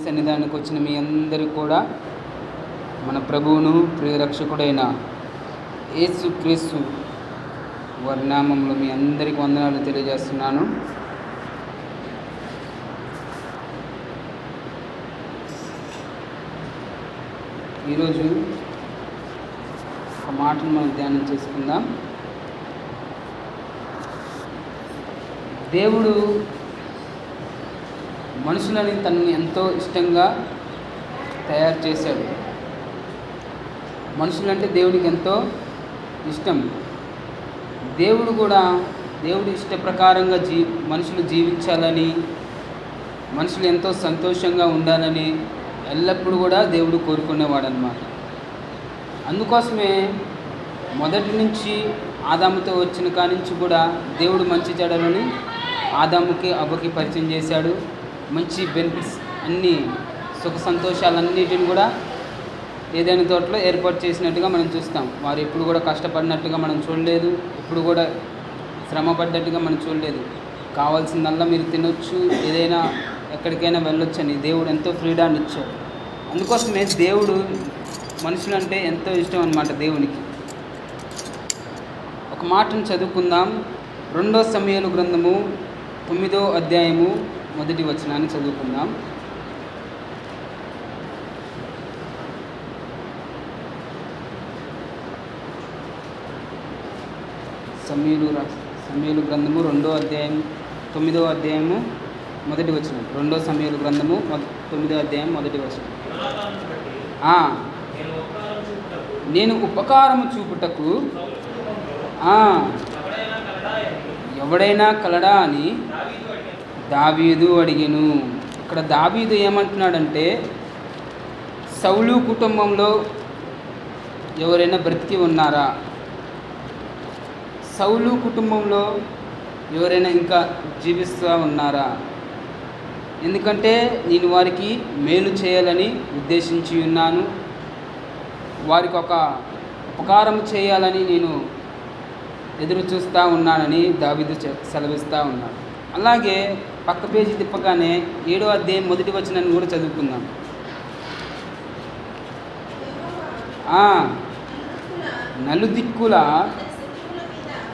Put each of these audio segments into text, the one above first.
సన్నిధానానికి వచ్చిన మీ అందరికీ కూడా మన ప్రభువును ప్రియరక్షకుడైన యేసుక్రీస్తు వారి నామంలో మీ అందరికీ వందనాలు తెలియజేస్తున్నాను. ఈరోజు ఒక మాటను మనం ధ్యానం చేసుకుందాం. దేవుడు మనుషులని తనని ఎంతో ఇష్టంగా తయారు చేశాడు. మనుషులంటే దేవుడికి ఎంతో ఇష్టం. దేవుడి ఇష్ట ప్రకారంగా మనుషులు జీవించాలని, మనుషులు ఎంతో సంతోషంగా ఉండాలని ఎల్లప్పుడూ కూడా దేవుడు కోరుకునేవాడు అన్నమాట. అందుకోసమే మొదటి నుంచి ఆదాముతో వచ్చిన కాడి నుంచి కూడా దేవుడు మంచి చెడ్డలని ఆదాముకి అవ్వకి పరిచయం చేశాడు. మంచి బెనిఫిట్స్ అన్నీ, సుఖ సంతోషాలన్నిటిని కూడా ఏదైనా తోటలో ఏర్పాటు చేసినట్టుగా మనం చూస్తాం. వారు ఎప్పుడు కూడా కష్టపడినట్టుగా మనం చూడలేదు, ఎప్పుడు కూడా శ్రమ పడ్డట్టుగా మనం చూడలేదు. కావాల్సిందల్లా మీరు తినొచ్చు, ఏదైనా ఎక్కడికైనా వెళ్ళొచ్చు అని దేవుడు ఎంతో ఫ్రీడాన్ని ఇచ్చాడు. అందుకోసమే దేవుడు మనుషులంటే ఎంతో ఇష్టం అన్నమాట దేవునికి. ఒక మాటను చదువుకుందాం. 2 సమూయేలు గ్రంథము 9వ అధ్యాయము 1వ వచనాన్ని చదువుకుందాం. సమూయేలు గ్రంథము 2వ అధ్యాయం 9వ అధ్యాయము 1వ వచనం. 2 సమూయేలు గ్రంథము 9వ అధ్యాయం 1వ వచనం. నేను ఉపకారము చూపుటకు ఎవడైనా కలడా అని దావీదు అడిగెను. ఇక్కడ దావీదు ఏమంటున్నాడంటే, సౌలు కుటుంబంలో ఎవరైనా బ్రతికి ఉన్నారా, సౌలు కుటుంబంలో ఎవరైనా ఇంకా జీవిస్తూ ఉన్నారా, ఎందుకంటే నేను వారికి మేలు చేయాలని ఉద్దేశించి ఉన్నాను, వారికి ఒక ఉపకారం చేయాలని నేను ఎదురు చూస్తూ ఉన్నానని దావీదు సెలవిస్తూ ఉన్నాడు. అలాగే పక్క పేజీ తిప్పగానే 7వ అధ్యాయం 1వ వచనాన్ని కూడా చదువుకుందాం. నలుదిక్కుల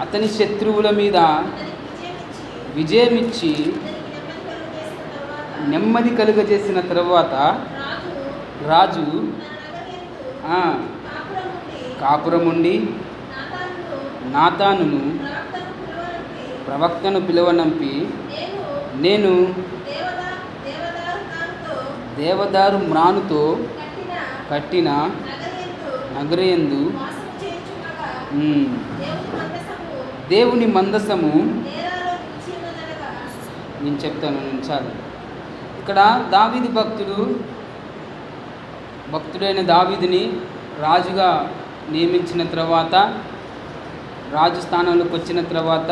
అతని శత్రువుల మీద విజయమిచ్చి నెమ్మది కలుగజేసిన తర్వాత రాజు కాపురముండి నాతానును ప్రవక్తను పిలువనంపి, నేను దేవదారు మ్రానుతో కట్టిన నగరయందు దేవుని మందసము, నేను చెప్తాను చాలు. ఇక్కడ దావీదు భక్తుడైన దావీదుని రాజుగా నియమించిన తర్వాత, రాజు స్థానంలోకి వచ్చిన తర్వాత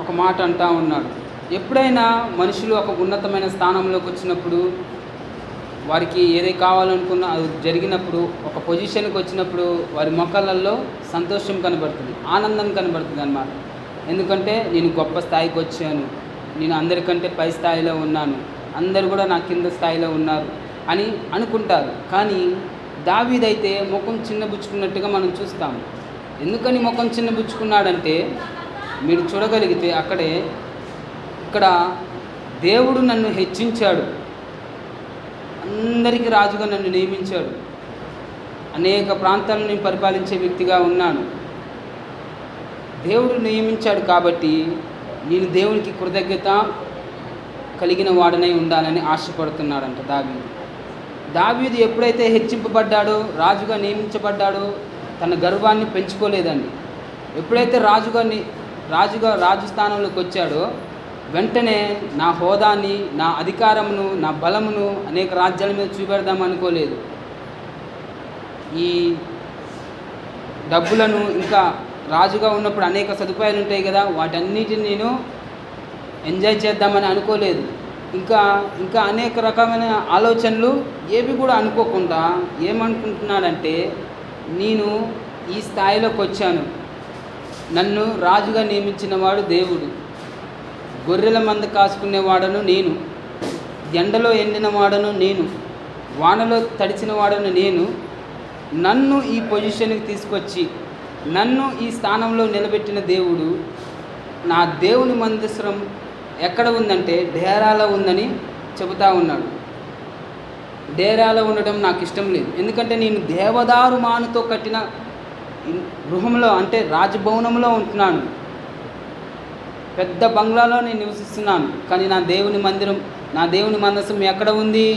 ఒక మాట అంటూ ఉన్నాడు. ఎప్పుడైనా మనుషులు ఒక ఉన్నతమైన స్థానంలోకి వచ్చినప్పుడు, వారికి ఏదై కావాలనుకున్నా అది జరిగినప్పుడు, ఒక పొజిషన్కి వచ్చినప్పుడు వారి మొక్కలలో సంతోషం కనబడుతుంది, ఆనందం కనబడుతుంది అన్నమాట. ఎందుకంటే నేను గొప్ప స్థాయికి వచ్చాను, నేను అందరికంటే పై స్థాయిలో ఉన్నాను, అందరు కూడా నా కింద స్థాయిలో ఉన్నారు అని అనుకుంటారు. కానీ దావీదైతే ముఖం చిన్నబుచ్చుకున్నట్టుగా మనం చూస్తాము. ఎందుకని ముఖం చిన్నబుచ్చుకున్నాడంటే, మీరు చూడగలిగితే ఇక్కడ దేవుడు నన్ను హెచ్చించాడు, అందరికీ రాజుగా నన్ను నియమించాడు, అనేక ప్రాంతాలను నేను పరిపాలించే వ్యక్తిగా ఉన్నాను, దేవుడు నియమించాడు కాబట్టి నేను దేవునికి కృతజ్ఞత కలిగిన వాడనై ఉండాలని ఆశపడుతున్నాడంట దావీదు ఎప్పుడైతే హెచ్చింపబడ్డాడో, రాజుగా నియమించబడ్డాడో, తన గర్వాన్ని పెంచుకోలేదండి. ఎప్పుడైతే రాజు స్థానంలోకి వచ్చాడో, వెంటనే నా హోదాని, నా అధికారమును, నా బలమును అనేక రాజ్యాల మీద చూపెడదాం అనుకోలేదు. ఈ డబ్బులను, ఇంకా రాజుగా ఉన్నప్పుడు అనేక సదుపాయాలు ఉంటాయి కదా, వాటన్నిటిని నేను ఎంజాయ్ చేద్దామని అనుకోలేదు. ఇంకా అనేక రకమైన ఆలోచనలు ఏవి కూడా అనుకోకుండా ఏమనుకుంటున్నాడంటే, నేను ఈ స్థాయిలోకి వచ్చాను, నన్ను రాజుగా నియమించిన వాడు దేవుడు, గొర్రెల మంద కాసుకునేవాడను నేను, ఎండలో ఎండిన వాడను నేను, వానలో తడిచిన వాడను నేను. నన్ను ఈ పొజిషన్కి తీసుకొచ్చి నన్ను ఈ స్థానంలో నిలబెట్టిన దేవుడు, నా దేవుని మందసం ఎక్కడ ఉందంటే డేరాలో ఉందని చెబుతా ఉన్నాడు. డేరాలో ఉండడం నాకు ఇష్టం లేదు. ఎందుకంటే నేను దేవదారు మానుతో కట్టిన గృహంలో, అంటే రాజభవనంలో ఉంటున్నాను. పెద్ద బంగ్లాలో నేను నివసిస్తున్నాను. కానీ నా దేవుని మందసం ఎక్కడ ఉంది?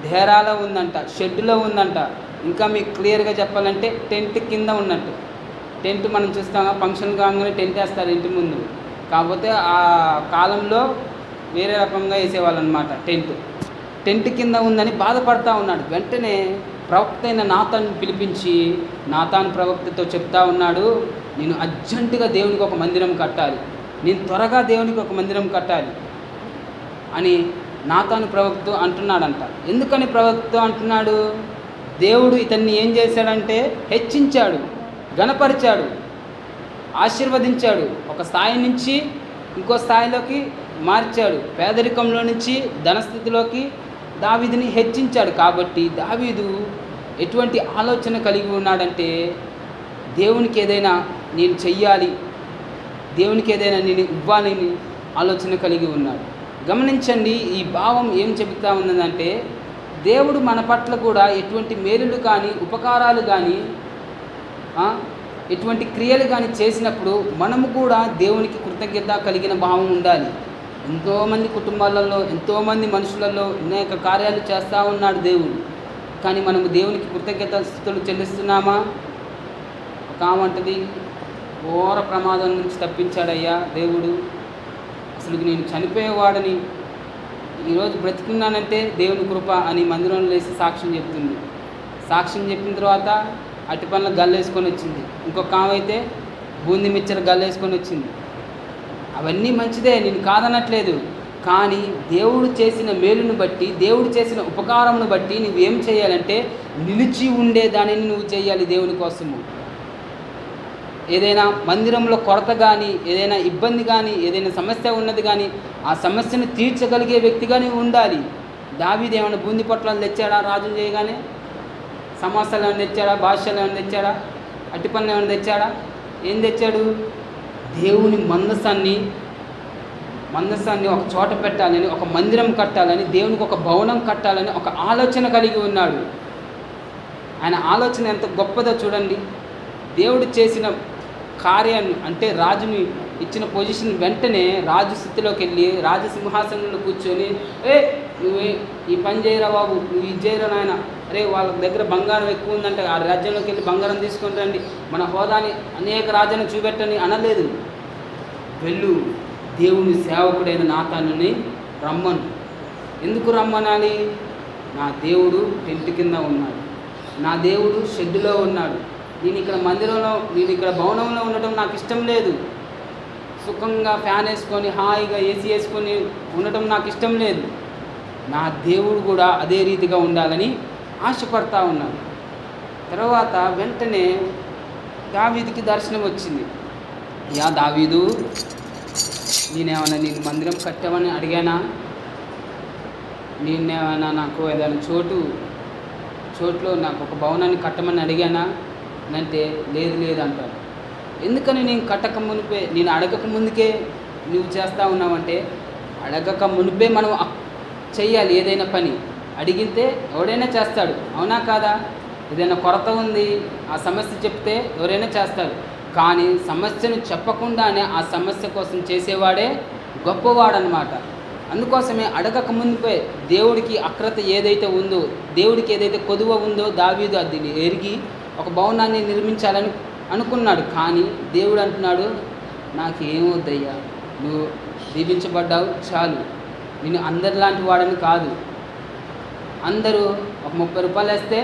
డేరాలో ఉందంట, షెడ్లో ఉందంట. ఇంకా మీకు క్లియర్గా చెప్పాలంటే టెంట్ కింద ఉన్నట్టు. టెంట్ మనం చూస్తాం, ఫంక్షన్ కాగానే టెంట్ వేస్తారు ఇంటి ముందు. కాకపోతే ఆ కాలంలో వేరే రకంగా వేసేవాళ్ళు అనమాట. టెంట్ కింద ఉందని బాధపడతా ఉన్నాడు. వెంటనే ప్రవక్త అయిన నాతాను పిలిపించి, నాతాను ప్రవక్తతో చెప్తా ఉన్నాడు, నేను అర్జెంటుగా దేవునికి ఒక మందిరం కట్టాలి, నేను త్వరగా దేవునికి ఒక మందిరం కట్టాలి అని నాతాను ప్రవక్త అంటున్నాడంట. ఎందుకని ప్రవక్త అంటున్నాడు? దేవుడు ఇతన్ని ఏం చేశాడంటే హెచ్చించాడు, ఘనపరిచాడు, ఆశీర్వదించాడు. ఒక స్థాయి నుంచి ఇంకో స్థాయిలోకి మార్చాడు. పేదరికంలో నుంచి ధనస్థితిలోకి దావీదుని హెచ్చించాడు. కాబట్టి దావీదు ఎటువంటి ఆలోచన కలిగి ఉన్నాడంటే, దేవునికి ఏదైనా నేను చెయ్యాలి, దేవునికి ఏదైనా నేను ఇవ్వాలని ఆలోచన కలిగి ఉన్నాడు. గమనించండి, ఈ భావం ఏం చెబుతా ఉన్నదంటే, దేవుడు మన పట్ల కూడా ఎటువంటి మేలులు కానీ, ఉపకారాలు కానీ, ఎటువంటి క్రియలు కానీ చేసినప్పుడు మనము కూడా దేవునికి కృతజ్ఞత కలిగిన భావం ఉండాలి. ఎంతోమంది కుటుంబాలలో, ఎంతోమంది మనుషులలో అనేక కార్యాలు చేస్తూ ఉన్నాడు దేవుడు. కానీ మనము దేవునికి కృతజ్ఞత స్తుతులు చెల్లిస్తున్నామా? ఒక ఆమంటది, ఘోర ప్రమాదం నుంచి తప్పించాడయ్యా దేవుడు, అసలు నేను చనిపోయేవాడని ఈరోజు బ్రతికున్నానంటే దేవుని కృప అని మందిరంలో లేసి సాక్ష్యం చెప్తుంది. సాక్ష్యం చెప్పిన తర్వాత అట్టి పనుల గల్లేసుకొని వచ్చింది. ఇంకొక ఆమె అయితే బూందీ మిక్చర్ గల్లేసుకొని వచ్చింది. అవన్నీ మంచిదే, నేను కాదనట్లేదు. కానీ దేవుడు చేసిన మేలును బట్టి, దేవుడు చేసిన ఉపకారమును బట్టి నువ్వేం చేయాలంటే నిలిచి ఉండే దానిని నువ్వు చేయాలి దేవుని కోసము. ఏదైనా మందిరంలో కొరత కానీ, ఏదైనా ఇబ్బంది కానీ, ఏదైనా సమస్య ఉన్నది కానీ ఆ సమస్యను తీర్చగలిగే వ్యక్తిగా నువ్వు ఉండాలి. దావీదు ఏమైనా బూంది పొట్లాలు తెచ్చాడా? రాజు చేయగానే సమోసాలు ఏమైనా తెచ్చాడా? భాష్యాలు ఏమైనా తెచ్చాడా? అట్టి పనులు ఏమైనా తెచ్చాడా? ఏం తెచ్చాడు? దేవుని మందసాన్ని ఒక చోట పెట్టాలని, ఒక మందిరం కట్టాలని, దేవునికి ఒక భవనం కట్టాలని ఒక ఆలోచన కలిగి ఉన్నాడు. ఆయన ఆలోచన ఎంత గొప్పదో చూడండి. దేవుడు చేసిన కార్యాన్ని, అంటే రాజుని ఇచ్చిన పొజిషన్ వెంటనే రాజు స్థితిలోకి వెళ్ళి రాజసింహాసనంలో కూర్చొని, నువ్వే ఈ పని చేయరా బాబు, నువ్వు ఇది చేయరా నాయన, అరే వాళ్ళ దగ్గర బంగారం ఎక్కువ ఉందంటే ఆ రాజ్యంలోకి వెళ్ళి బంగారం తీసుకొని రండి, మన హోదాని అనేక రాజ్యాన్ని చూపెట్టని అనలేదు. వెళ్ళు, దేవుని సేవకుడైన నాతానుని రమ్మను. ఎందుకు రమ్మనాలి? నా దేవుడు టెంట్ కింద ఉన్నాడు, నా దేవుడు షెడ్డులో ఉన్నాడు. నేను ఇక్కడ భవనంలో ఉండటం నాకు ఇష్టం లేదు. సుఖంగా ఫ్యాన్ వేసుకొని హాయిగా ఏసీ వేసుకొని ఉండటం నాకు ఇష్టం లేదు. నా దేవుడు కూడా అదే రీతిగా ఉండాలని ఆశపడతా ఉన్నాడు. తర్వాత వెంటనే దావీదుకి దర్శనం వచ్చింది. యా దావీదు, నేను మందిరం కట్టామని అడిగానా? నేనేమైనా నాకు ఏదైనా చోట్లో నాకు ఒక భవనాన్ని కట్టమని అడిగానా అంటే లేదు అంటాడు. ఎందుకని నేను అడగక ముందుకే నువ్వు చేస్తూ ఉన్నావంటే, అడగక మునిపే మనం చెయ్యాలి. ఏదైనా పని అడిగితే ఎవడైనా చేస్తాడు, అవునా కాదా? ఏదైనా కొరత ఉంది, ఆ సమస్య చెప్తే ఎవరైనా చేస్తారు. కానీ సమస్యను చెప్పకుండానే ఆ సమస్య కోసం చేసేవాడే గొప్పవాడనమాట. అందుకోసమే అడగక ముందుపై దేవుడికి అక్రత ఏదైతే ఉందో, దేవుడికి ఏదైతే కొదువ ఉందో దావీదు అది ఎరిగి ఒక భవనాన్ని నిర్మించాలని అనుకున్నాడు. కానీ దేవుడు అంటున్నాడు, నాకేమొద్దయ్యా, నువ్వు దీవించబడ్డావు చాలు, నేను అందరిలాంటి వాడని కాదు. అందరూ ఒక 30 రూపాయలు వేస్తే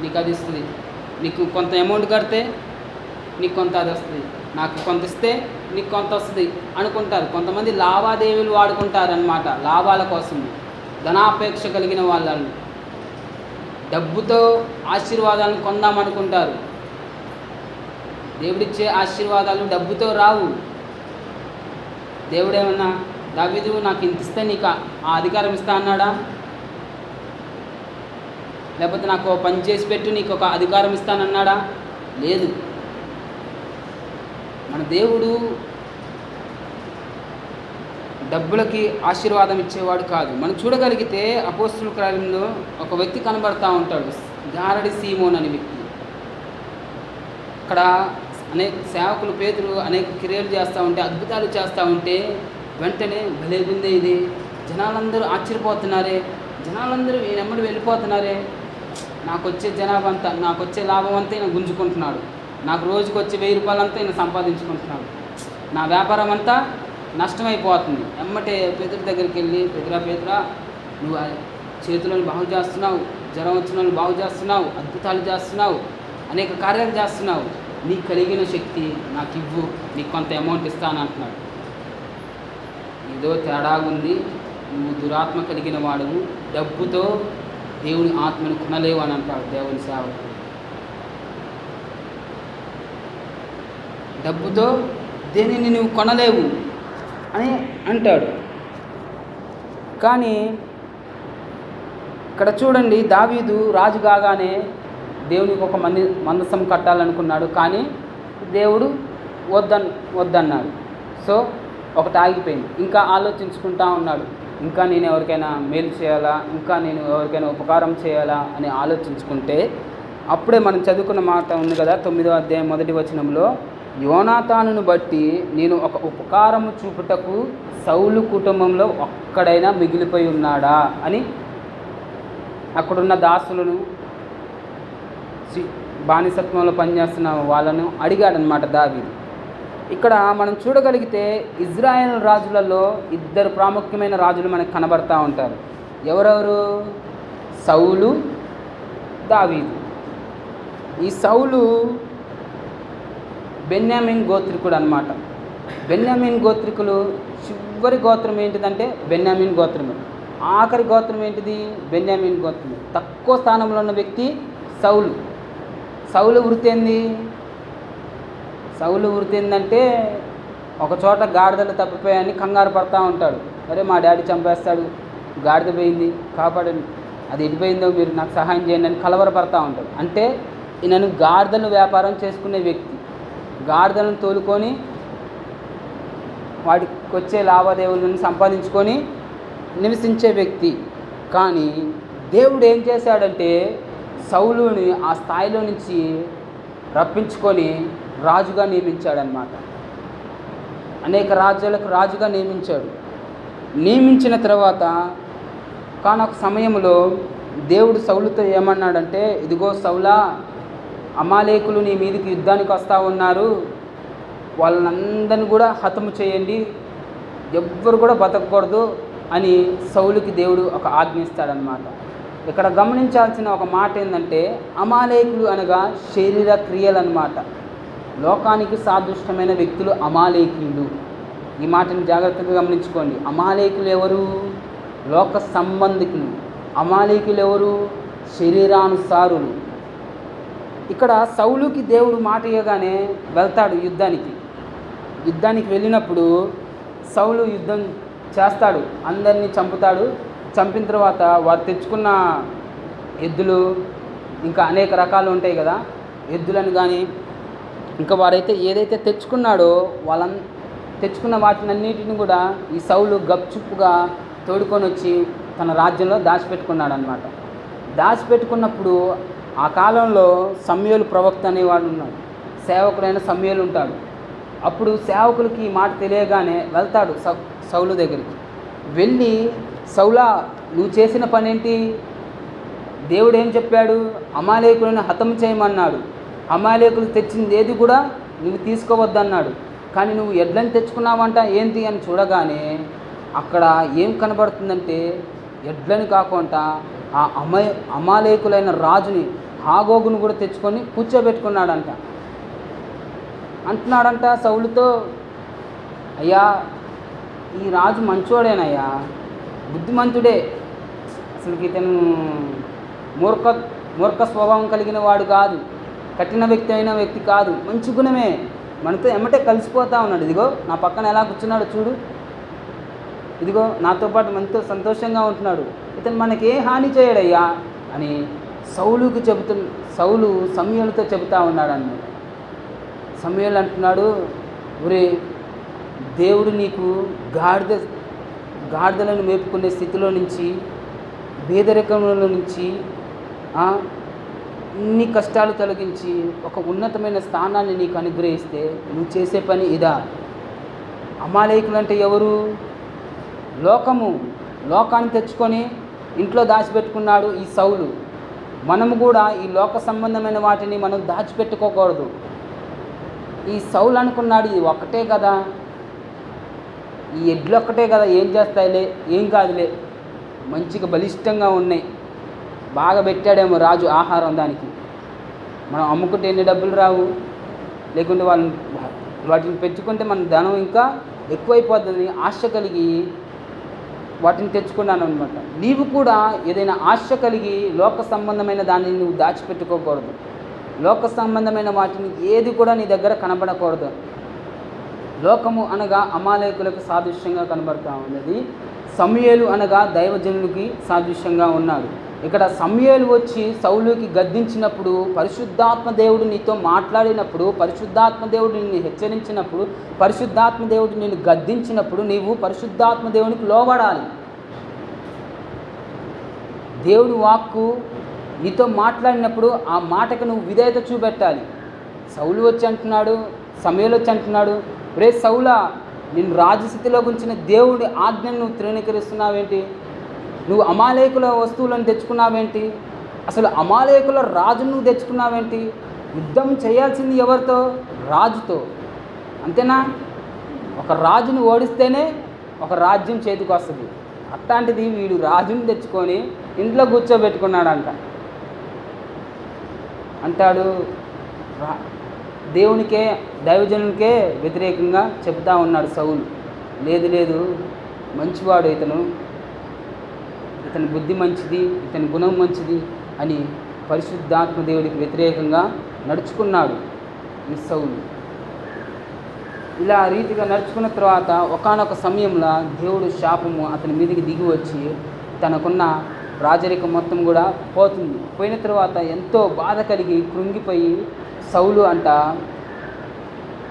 నీకు అది ఇస్తుంది, నీకు కొంత అమౌంట్ కడితే నీకు కొంత అది వస్తుంది, నాకు కొంత ఇస్తే నీకు కొంత వస్తుంది అనుకుంటారు. కొంతమంది లావాదేవీలు వాడుకుంటారనమాట, లాభాల కోసం, ధనాపేక్ష కలిగిన వాళ్ళని. డబ్బుతో ఆశీర్వాదాలను కొందామనుకుంటారు. దేవుడిచ్చే ఆశీర్వాదాలు డబ్బుతో రావు. దేవుడేమన్నా దావీదు నాకు ఇంత ఇస్తే నీకు ఆ అధికారం ఇస్తా అన్నాడా? లేకపోతే నాకు ఓ పని చేసి పెట్టు నీకు ఒక అధికారం ఇస్తానన్నాడా? లేదు. మన దేవుడు డబ్బులకి ఆశీర్వాదం ఇచ్చేవాడు కాదు. మనం చూడగలిగితే అపోస్తుల కార్యంలో ఒక వ్యక్తి కనబడతా ఉంటాడు, గారడి సీమోన్ అనే వ్యక్తి. అక్కడ అనేక సేవకులు పేతురు అనేక క్రియలు చేస్తూ ఉంటే, అద్భుతాలు చేస్తూ ఉంటే వెంటనే భలేగుందే ఇది, జనాలందరూ ఆశ్చర్యపోతున్నారే, జనాలందరూ ఈయనమ్మడి వెళ్ళిపోతున్నారే, నాకు వచ్చే జనాభా అంతా, నాకు వచ్చే లాభం అంతా ఈయన గుంజుకుంటున్నాడు, నాకు రోజుకి వచ్చే 1000 రూపాయలంతా ఈయన సంపాదించుకుంటున్నాడు, నా వ్యాపారం అంతా నష్టమైపోతుంది. ఎమ్మటే పేతురు దగ్గరికి వెళ్ళి, పేతురా నువ్వు చేతులను బాగు చేస్తున్నావు, జ్వరం వచ్చిన వాళ్ళు బాగు చేస్తున్నావు, అద్భుతాలు చేస్తున్నావు, అనేక కార్యాలు చేస్తున్నావు, నీకు కలిగిన శక్తి నాకు ఇవ్వు, నీకు కొంత అమౌంట్ ఇస్తాను అంటున్నాడు. ఏదో తేడాగుంది, నువ్వు దురాత్మ కలిగిన వాడువు, డబ్బుతో దేవుని ఆత్మను కొనలేవు అని అంటాడు దేవుని సేవకుడు. డబ్బుతో దేనిని నువ్వు కొనలేవు అని అంటాడు. కానీ ఇక్కడ చూడండి, దావీదు రాజు కాగానే దేవునికి ఒక మందసం కట్టాలనుకున్నాడు, కానీ దేవుడు వద్దన్నాడు. సో ఒకటి ఆగిపోయింది. ఇంకా ఆలోచించుకుంటా ఉన్నాడు, ఇంకా నేను ఎవరికైనా మేలు చేయాలా, ఇంకా నేను ఎవరికైనా ఉపకారం చేయాలా అని ఆలోచించుకుంటే, అప్పుడే మనం చదువుకున్న మాట ఉంది కదా 9వ అధ్యాయం 1వ వచనంలో, యోనాతానును బట్టి నేను ఒక ఉపకారము చూపుటకు సౌలు కుటుంబంలో ఒక్కడైనా మిగిలిపోయి ఉన్నాడా అని అక్కడున్న దాసులను, బానిసత్వంలో పనిచేస్తున్న వాళ్ళను అడిగాడనమాట దావీదు. ఇక్కడ మనం చూడగలిగితే ఇజ్రాయేల్ రాజులలో 2 ప్రాముఖ్యమైన రాజులు మనకు కనబడతా ఉంటారు. ఎవరెవరు? సౌలు, దావీదు. ఈ సౌలు బెన్యామీన్ గోత్రికుడు అనమాట. బెన్యామీన్ గోత్రికులు చివరి గోత్రం ఏంటిదంటే బెన్యామీన్ గోత్రమే, ఆఖరి గోత్రం ఏంటిది? బెన్యామీన్ గోత్రమే. తక్కువ స్థానంలో ఉన్న వ్యక్తి సౌలు. సౌలు వృత్తి ఏంది? సౌలు వృత్తి ఏంటంటే ఒక చోట గాడిదలు తప్పిపోయాయని కంగారు పడతా ఉంటాడు. అరే మా డాడీ చంపేస్తాడు, గాడిద పోయింది కాపాడండి, అది ఎడిపోయిందో మీరు నాకు సహాయం చేయండి అని కలవరపడతా ఉంటాడు. అంటే ఈయనను గాడిదలు వ్యాపారం చేసుకునే వ్యక్తి, గాడిదలను తోలుకొని వాటికి వచ్చే లావాదేవీలను సంపాదించుకొని నివసించే వ్యక్తి. కానీ దేవుడు ఏం చేశాడంటే సౌలుని ఆ స్థాయిలో నుంచి రప్పించుకొని రాజుగా నియమించాడనమాట. అనేక రాజ్యాలకు రాజుగా నియమించాడు. నియమించిన తర్వాత కానొక సమయంలో దేవుడు సౌలుతో ఏమన్నాడంటే, ఇదిగో సౌలా, అమాలేకులు నీ మీదకి యుద్ధానికి వస్తూ ఉన్నారు, వాళ్ళనందరినీ కూడా హతము చేయండి, ఎవ్వరు కూడా బతకూడదు అని సౌలుకి దేవుడు ఒక ఆజ్ఞ ఇస్తాడనమాట. ఇక్కడ గమనించాల్సిన ఒక మాట ఏంటంటే, అమాలేకులు అనగా శరీర క్రియలు అన్నమాట. లోకానికి సాదృష్టమైన వ్యక్తులు అమాలేకులు. ఈ మాటని జాగ్రత్తగా గమనించుకోండి. అమాలేకులు ఎవరు? లోక సంబంధికులు. అమాలేకులు ఎవరు? శరీరానుసారులు. ఇక్కడ సౌలుకి దేవుడు మాట ఇవ్వగానే వెళ్తాడు యుద్ధానికి వెళ్ళినప్పుడు సౌలు యుద్ధం చేస్తాడు, అందరినీ చంపుతాడు. చంపిన తర్వాత వారు తెచ్చుకున్న ఎద్దులు, ఇంకా అనేక రకాలు ఉంటాయి కదా ఎద్దులను కానీ, ఇంకా వారైతే ఏదైతే తెచ్చుకున్నాడో తెచ్చుకున్న వాటినన్నిటిని కూడా ఈ సౌలు గప్చుప్పుగా తోడుకొని వచ్చి తన రాజ్యంలో దాచిపెట్టుకున్నాడు అనమాట. దాచిపెట్టుకున్నప్పుడు ఆ కాలంలో సమూయేలు ప్రవక్త అనేవాడు ఉన్నాడు, సేవకుడైన సమూయేలు ఉంటాడు. అప్పుడు సేవకులకి ఈ మాట తెలియగానే వెళ్తాడు సౌలు దగ్గరికి. వెళ్ళి, సౌలా నువ్వు చేసిన పని ఏంటి? దేవుడు ఏం చెప్పాడు? అమాలేకులను హతం చేయమన్నాడు. అమాలేకులు తెచ్చింది ఏది కూడా నువ్వు తీసుకోవద్దన్నాడు. కానీ నువ్వు ఎడ్లని తెచ్చుకున్నావంట, ఏంటి అని చూడగానే అక్కడ ఏం కనబడుతుందంటే, ఎడ్లని కాకుండా ఆ అమాలేకులైన రాజుని హాగోగును కూడా తెచ్చుకొని కూర్చోబెట్టుకున్నాడంట. అంటున్నాడంట సౌలుతో, అయ్యా ఈ రాజు మంచోడేనయ్యా, బుద్ధిమంతుడే, అసలుకి ఇతను మూర్ఖ స్వభావం కలిగిన వాడు కాదు, కఠిన వ్యక్తి అయిన వ్యక్తి కాదు, మంచి గుణమే, మనతో ఎమ్మటే కలిసిపోతా ఉన్నాడు. ఇదిగో నా పక్కన ఎలా కూర్చున్నాడు చూడు, ఇదిగో నాతో పాటు ఎంతో సంతోషంగా ఉంటున్నాడు, ఇతను మనకి హాని చేయడయ్యా అని సౌలు సమూయేలుతో చెబుతా ఉన్నాడు అన్నమాట. సమూయేలు అంటున్నాడు, ఒరే దేవుడు నీకు గాడిదలను మేపుకునే స్థితిలో నుంచి, పేదరికంలో నుంచి ఇన్ని కష్టాలు తొలగించి ఒక ఉన్నతమైన స్థానాన్ని నీకు అనుగ్రహిస్తే నువ్వు చేసే పని ఇదా? అమాలేకులు అంటే ఎవరు? లోకాన్ని తెచ్చుకొని ఇంట్లో దాచిపెట్టుకున్నాడు ఈ సౌలు. మనము కూడా ఈ లోక సంబంధమైన వాటిని మనం దాచిపెట్టుకోకూడదు. ఈ సౌలు అనుకున్నాడు, ఇది ఒక్కటే కదా, ఈ ఎడ్లు ఒక్కటే కదా, ఏం చేస్తాయిలే, ఏం కాదులే, మంచిగా బలిష్టంగా ఉన్నాయి, బాగా పెట్టాడేమో రాజు ఆహారం, దానికి మనం అమ్ముకుంటే ఎన్ని డబ్బులు రావు, లేకుంటే వాటిని పెంచుకుంటే మన ధనం ఇంకా ఎక్కువైపోతుంది, ఆశ కలిగి వాటిని తెచ్చుకున్నాను అనమాట. నీవు కూడా ఏదైనా ఆశ కలిగి లోక సంబంధమైన దాన్ని నువ్వు దాచిపెట్టుకోకూడదు. లోక సంబంధమైన వాటిని ఏది కూడా నీ దగ్గర కనబడకూడదు. లోకము అనగా అమాలేకులకు సాదృశ్యంగా కనబడతా ఉన్నది. సమూయేలు అనగా దైవజనుడికి సాదృశ్యంగా ఉన్నాడు. ఇక్కడ సమూయేలు వచ్చి సౌలుకి గద్దించినప్పుడు, పరిశుద్ధాత్మ దేవుడు నీతో మాట్లాడినప్పుడు, పరిశుద్ధాత్మ దేవుడు నిన్ను హెచ్చరించినప్పుడు, పరిశుద్ధాత్మ దేవుడు నిన్ను గద్దించినప్పుడు నీవు పరిశుద్ధాత్మ దేవునికి లోబడాలి. దేవుని వాక్కు నీతో మాట్లాడినప్పుడు ఆ మాటకు నువ్వు విధేయత చూపెట్టాలి. సౌలు వచ్చి అంటున్నాడు, సమూయేలు వచ్చి అంటున్నాడు, రే సౌలా, నిన్ను రాజస్థితిలో ఉంచిన దేవుడి ఆజ్ఞను నువ్వు తృణీకరిస్తున్నావేంటి? నువ్వు అమాలేకుల వస్తువులను తెచ్చుకున్నావేంటి? అసలు అమాలేకుల రాజును నువ్వు తెచ్చుకున్నావేంటి? యుద్ధం చేయాల్సింది ఎవరితో? రాజుతో, అంతేనా? ఒక రాజును ఓడిస్తేనే ఒక రాజ్యం చేతికి వస్తుంది. అట్లాంటిది వీడు రాజుని తెచ్చుకొని ఇంట్లో కూర్చోబెట్టుకున్నాడంట. అంటాడు, దేవునికే దైవజనునికే వ్యతిరేకంగా చెబుతా ఉన్నాడు సౌలు. లేదు, మంచివాడు ఇతని బుద్ధి మంచిది, ఇతని గుణం మంచిది అని పరిశుద్ధాత్మ దేవుడికి వ్యతిరేకంగా నడుచుకున్నాడు ఈ సౌలు. ఇలా రీతిగా నడుచుకున్న తర్వాత ఒకానొక సమయంలో దేవుడు శాపము అతని మీదకి దిగి వచ్చి తనకున్న రాజరికం మొత్తం కూడా పోతుంది. పోయిన తర్వాత ఎంతో బాధ కలిగి కృంగిపోయి సౌలు అంట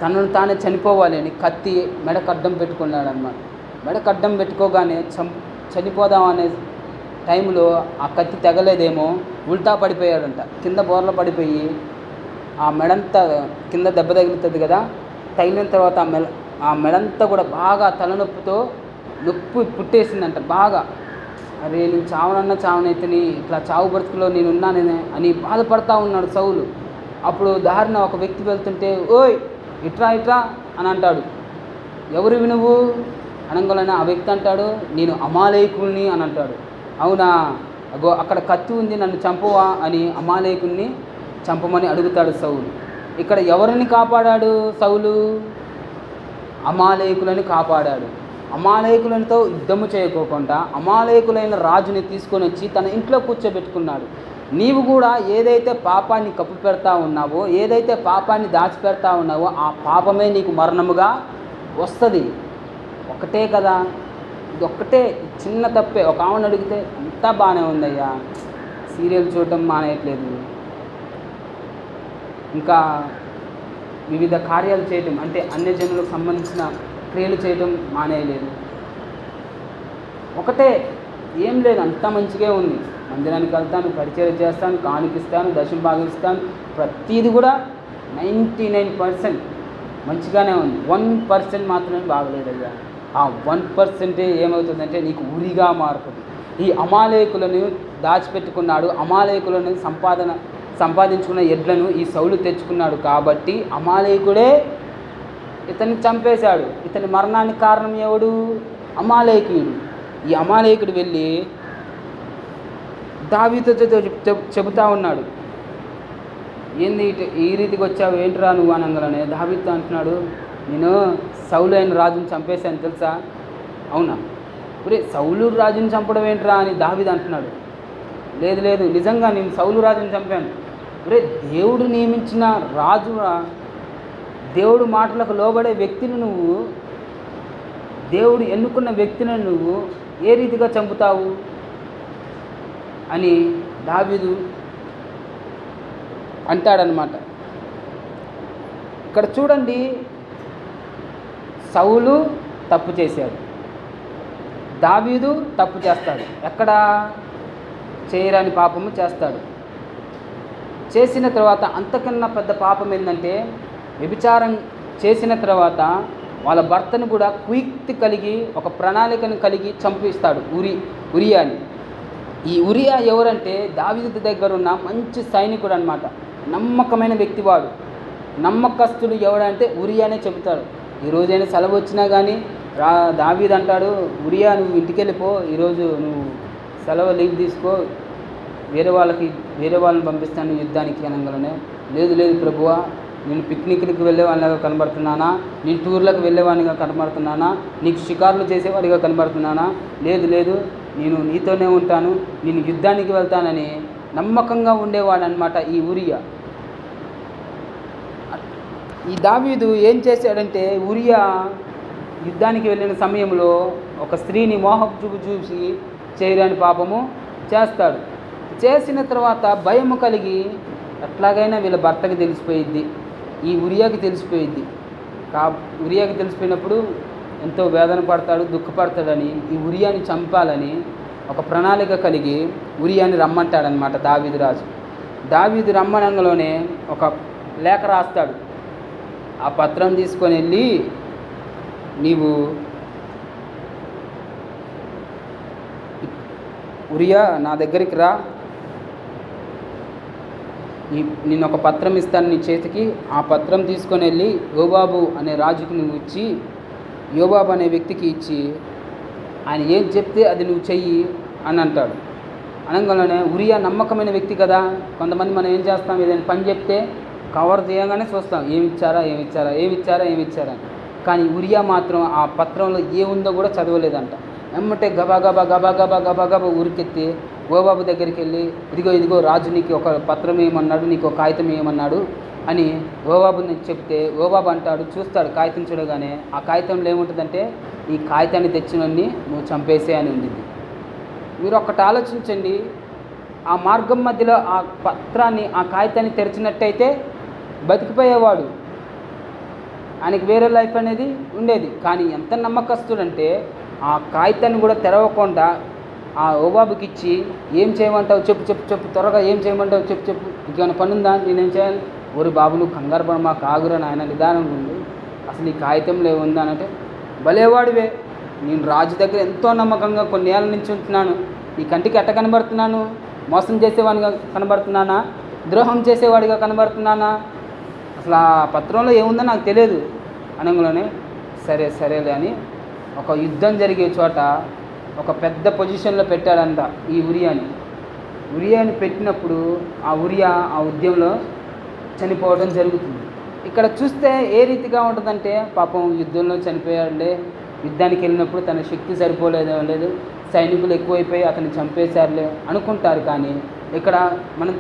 తనను తానే చనిపోవాలి అని కత్తి మెడకడ్డం పెట్టుకున్నాడు అన్నమాట. మెడకడ్డం పెట్టుకోగానే చనిపోదామనే టైంలో ఆ కత్తి తెగలేదేమో, ఉల్టా పడిపోయాడంట. కింద బోర్ల పడిపోయి ఆ మెడంతా కింద దెబ్బ తగులుతుంది కదా, తగిలిన తర్వాత ఆ మెడంతా కూడా బాగా తలనొప్పితో నొప్పి పుట్టేసిందంట బాగా. అరే నేను చావనైతేని ఇట్లా చావు బ్రతుకులో నేనున్నానే అని బాధపడతా ఉన్నాడు సౌలు. అప్పుడు దారిన ఒక వ్యక్తి వెళ్తుంటే, ఓయ్ ఇట్రా అని అంటాడు. ఎవరివి నువ్వు అనగానే ఆ వ్యక్తి అంటాడు, నేను అమాలేకుల్ని అని అంటాడు. అవునా, అగో అక్కడ కత్తి ఉంది, నన్ను చంపవా అని అమాలేకుల్ని చంపమని అడుగుతాడు సౌలు. ఇక్కడ ఎవరిని కాపాడాడు సౌలు? అమాలేకులని కాపాడాడు. అమాలేకులతో యుద్ధము చేయకోకుండా అమాలేకులైన రాజుని తీసుకొని వచ్చి తన ఇంట్లో కూర్చోబెట్టుకున్నాడు. నీవు కూడా ఏదైతే పాపాన్ని కప్పు పెడతా ఉన్నావో, ఏదైతే పాపాన్ని దాచిపెడతా ఉన్నావో ఆ పాపమే నీకు మరణముగా వస్తుంది. ఒకటే కదా, ఇది ఒక్కటే చిన్న తప్పే. ఒక ఆమెను అడిగితే అంతా బాగానే ఉందయ్యా, సీరియల్ చూడటం మానేయట్లేదు, ఇంకా వివిధ కార్యాలు చేయటం అంటే అన్యజనులకు సంబంధించిన క్రియలు చేయటం మానేయలేదు. ఒకటే, ఏం లేదు, అంతా మంచిగా ఉంది. మందిరానికి వెళ్తాను, పరిచయం చేస్తాను, కానుకిస్తాను, దశమ భాగం ఇస్తాను, ప్రతిదీ కూడా 99% మంచిగానే ఉంది. 1% మాత్రమే బాగలేదయ్యా. ఆ 1% ఏమవుతుందంటే నీకు ఉరిగా మారుతుంది. ఈ అమాలేకులను దాచిపెట్టుకున్నాడు. అమాలేకులను సంపాదించుకున్న ఎడ్లను ఈ సౌలు తెచ్చుకున్నాడు కాబట్టి అమాలేకుడే ఇతన్ని చంపేశాడు. ఇతని మరణానికి కారణం ఎవడు? అమాలేకుడు. ఈ అమాలేకుడు వెళ్ళి దావీదుతో చెబుతా ఉన్నాడు, ఏంది ఈ రీతికి వచ్చావు, ఏంట్రా నువ్వు అనగానే దావీదుతో అంటున్నాడు, నేను సౌలు అయిన రాజుని చంపేశాను తెలుసా. అవునా, ఒరే సౌలు రాజుని చంపడం ఏంట్రా అని దావీదు అంటున్నాడు. లేదు, నిజంగా నేను సౌలు రాజుని చంపాను. ఒరే దేవుడు నియమించిన రాజు, దేవుడు మాటలకు లోబడే వ్యక్తిని నువ్వు దేవుడు ఎన్నుకున్న వ్యక్తిని నువ్వు ఏ రీతిగా చంపుతావు అని దావీదు అంటాడనమాట. ఇక్కడ చూడండి, సౌలు తప్పు చేశాడు, దావీదు తప్పు చేస్తాడు. ఎక్కడ? చేయరాని పాపము చేస్తాడు. చేసిన తర్వాత అంతకన్నా పెద్ద పాపం ఏంటంటే, వ్యభిచారం చేసిన తర్వాత వాళ్ళ భర్తను కూడా కుయుక్తి కలిగి ఒక ప్రణాళికను కలిగి చంపిస్తాడు ఉరియాని. ఈ ఉరియా ఎవరంటే దావీదు దగ్గర ఉన్న మంచి సైనికుడు అనమాట, నమ్మకమైన వ్యక్తివాడు. నమ్మకస్తుడు ఎవడంటే ఉరియానే చెబుతాడు. ఈరోజైనా సెలవు వచ్చినా కానీ దావీదు అంటాడు, ఉరియా నువ్వు ఇంటికి వెళ్ళిపో, ఈరోజు నువ్వు సెలవు లీవ్ తీసుకో, వేరే వాళ్ళని పంపిస్తాను యుద్ధానికి అనగానే, లేదు లేదు ప్రభువా, నేను పిక్నిక్లకు వెళ్ళేవాడిగా కనబడుతున్నానా, నేను టూర్లకు వెళ్ళేవాడిగా కనబడుతున్నానా, నీకు షికారులు చేసేవాడిగా కనబడుతున్నానా? లేదు లేదు, నేను నీతోనే ఉంటాను, నేను యుద్ధానికి వెళ్తానని నమ్మకంగా ఉండేవాడు అనమాట ఈ ఉరియా. ఈ దావీదు ఏం చేశాడంటే, ఉరియా యుద్ధానికి వెళ్ళిన సమయంలో ఒక స్త్రీని మోహపు చూపు చూసి చేయరాని పాపము చేస్తాడు. చేసిన తర్వాత భయము కలిగి ఎట్లాగైనా వీళ్ళ భర్తకి తెలిసిపోయిద్ది, ఈ ఉరియాకి తెలిసిపోయిద్ది. ఉరియాకి తెలిసిపోయినప్పుడు ఎంతో వేదన పడతాడు, దుఃఖపడతాడని ఈ ఉరియాని చంపాలని ఒక ప్రణాళిక కలిగి ఉరియాని రమ్మంటాడనమాట దావీదు రాజు. దావీదు రమ్మనంగలోనే ఒక లేఖ రాస్తాడు. ఆ పత్రం తీసుకొని వెళ్ళి, నీవు ఉరియా నా దగ్గరికి రా, నేను ఒక పత్రం ఇస్తాను నీ చేతికి, ఆ పత్రం తీసుకొని వెళ్ళి యోబాబు అనే రాజుకు నువ్వు ఇచ్చి, యోబాబు అనే వ్యక్తికి ఇచ్చి, ఆయన ఏం చెప్తే అది నువ్వు చెయ్యి అని అంటాడు. అనగానే ఉరియా నమ్మకమైన వ్యక్తి కదా, కొంతమంది మనం ఏం చేస్తాం, ఏదైనా పని చెప్తే కవర్ చేయగానే చూస్తాం, ఏమిచ్చారా. కానీ ఉరియా మాత్రం ఆ పత్రంలో ఏముందో కూడా చదవలేదంట. ఎమ్మటే గబా ఉరికెత్తి యోబాబు దగ్గరికి వెళ్ళి, ఇదిగో రాజు నీకు ఒక పత్రం ఏమన్నాడు, నీకు ఒక కాగితం ఏమన్నాడు అని యోబాబుని చెప్తే, యోబాబు అంటాడు, చూస్తాడు కాగితం చూడగానే, ఆ కాగితంలో ఏముంటుందంటే, ఈ కాగితాన్ని తెచ్చినన్ని నువ్వు చంపేసే అని ఉండింది. మీరు ఒక్కటి ఆలోచించండి, ఆ మార్గం మధ్యలో ఆ పత్రాన్ని, ఆ కాగితాన్ని తెరిచినట్టయితే బతికిపోయేవాడు, ఆయనకి వేరే లైఫ్ అనేది ఉండేది. కానీ ఎంత నమ్మకస్తుడంటే ఆ కాగితాన్ని కూడా తెరవకుండా ఆ యోబాబుకి ఇచ్చి, ఏం చేయమంటావు చెప్పు, త్వరగా ఏం చేయమంటావు చెప్పు, ఇంకేమైనా పని ఉందా, నేనేం చేయాలి? ఓరి బాబు నువ్వు కంగారు పడ, మాకు ఆగురా నాయన, నిదానంగా ఉంది, అసలు ఈ కాగితంలో ఏముందా అంటే, భలేవాడివే, నేను రాజు దగ్గర ఎంతో నమ్మకంగా కొన్ని ఏళ్ళ నుంచి ఉంటున్నాను, ఈ కంటికి ఎట్ట కనబడుతున్నాను? మోసం చేసేవాడిగా కనబడుతున్నానా? ద్రోహం చేసేవాడిగా కనబడుతున్నానా? అసలు ఆ పత్రంలో ఏముందో నాకు తెలియదు అనగానే, సరేలే అని ఒక యుద్ధం జరిగే చోట ఒక పెద్ద పొజిషన్లో పెట్టాడంట ఈ ఉరియాని పెట్టినప్పుడు ఆ ఉరియా ఆ ఉద్యమంలో చనిపోవడం జరుగుతుంది. ఇక్కడ చూస్తే ఏ రీతిగా ఉంటుందంటే, పాపం యుద్ధంలో చనిపోయాడులే, యుద్ధానికి వెళ్ళినప్పుడు తన శక్తి సరిపోలేదు, సైనికులు ఎక్కువైపోయి అతన్ని చంపేశారులే అనుకుంటారు. కానీ ఇక్కడ మనం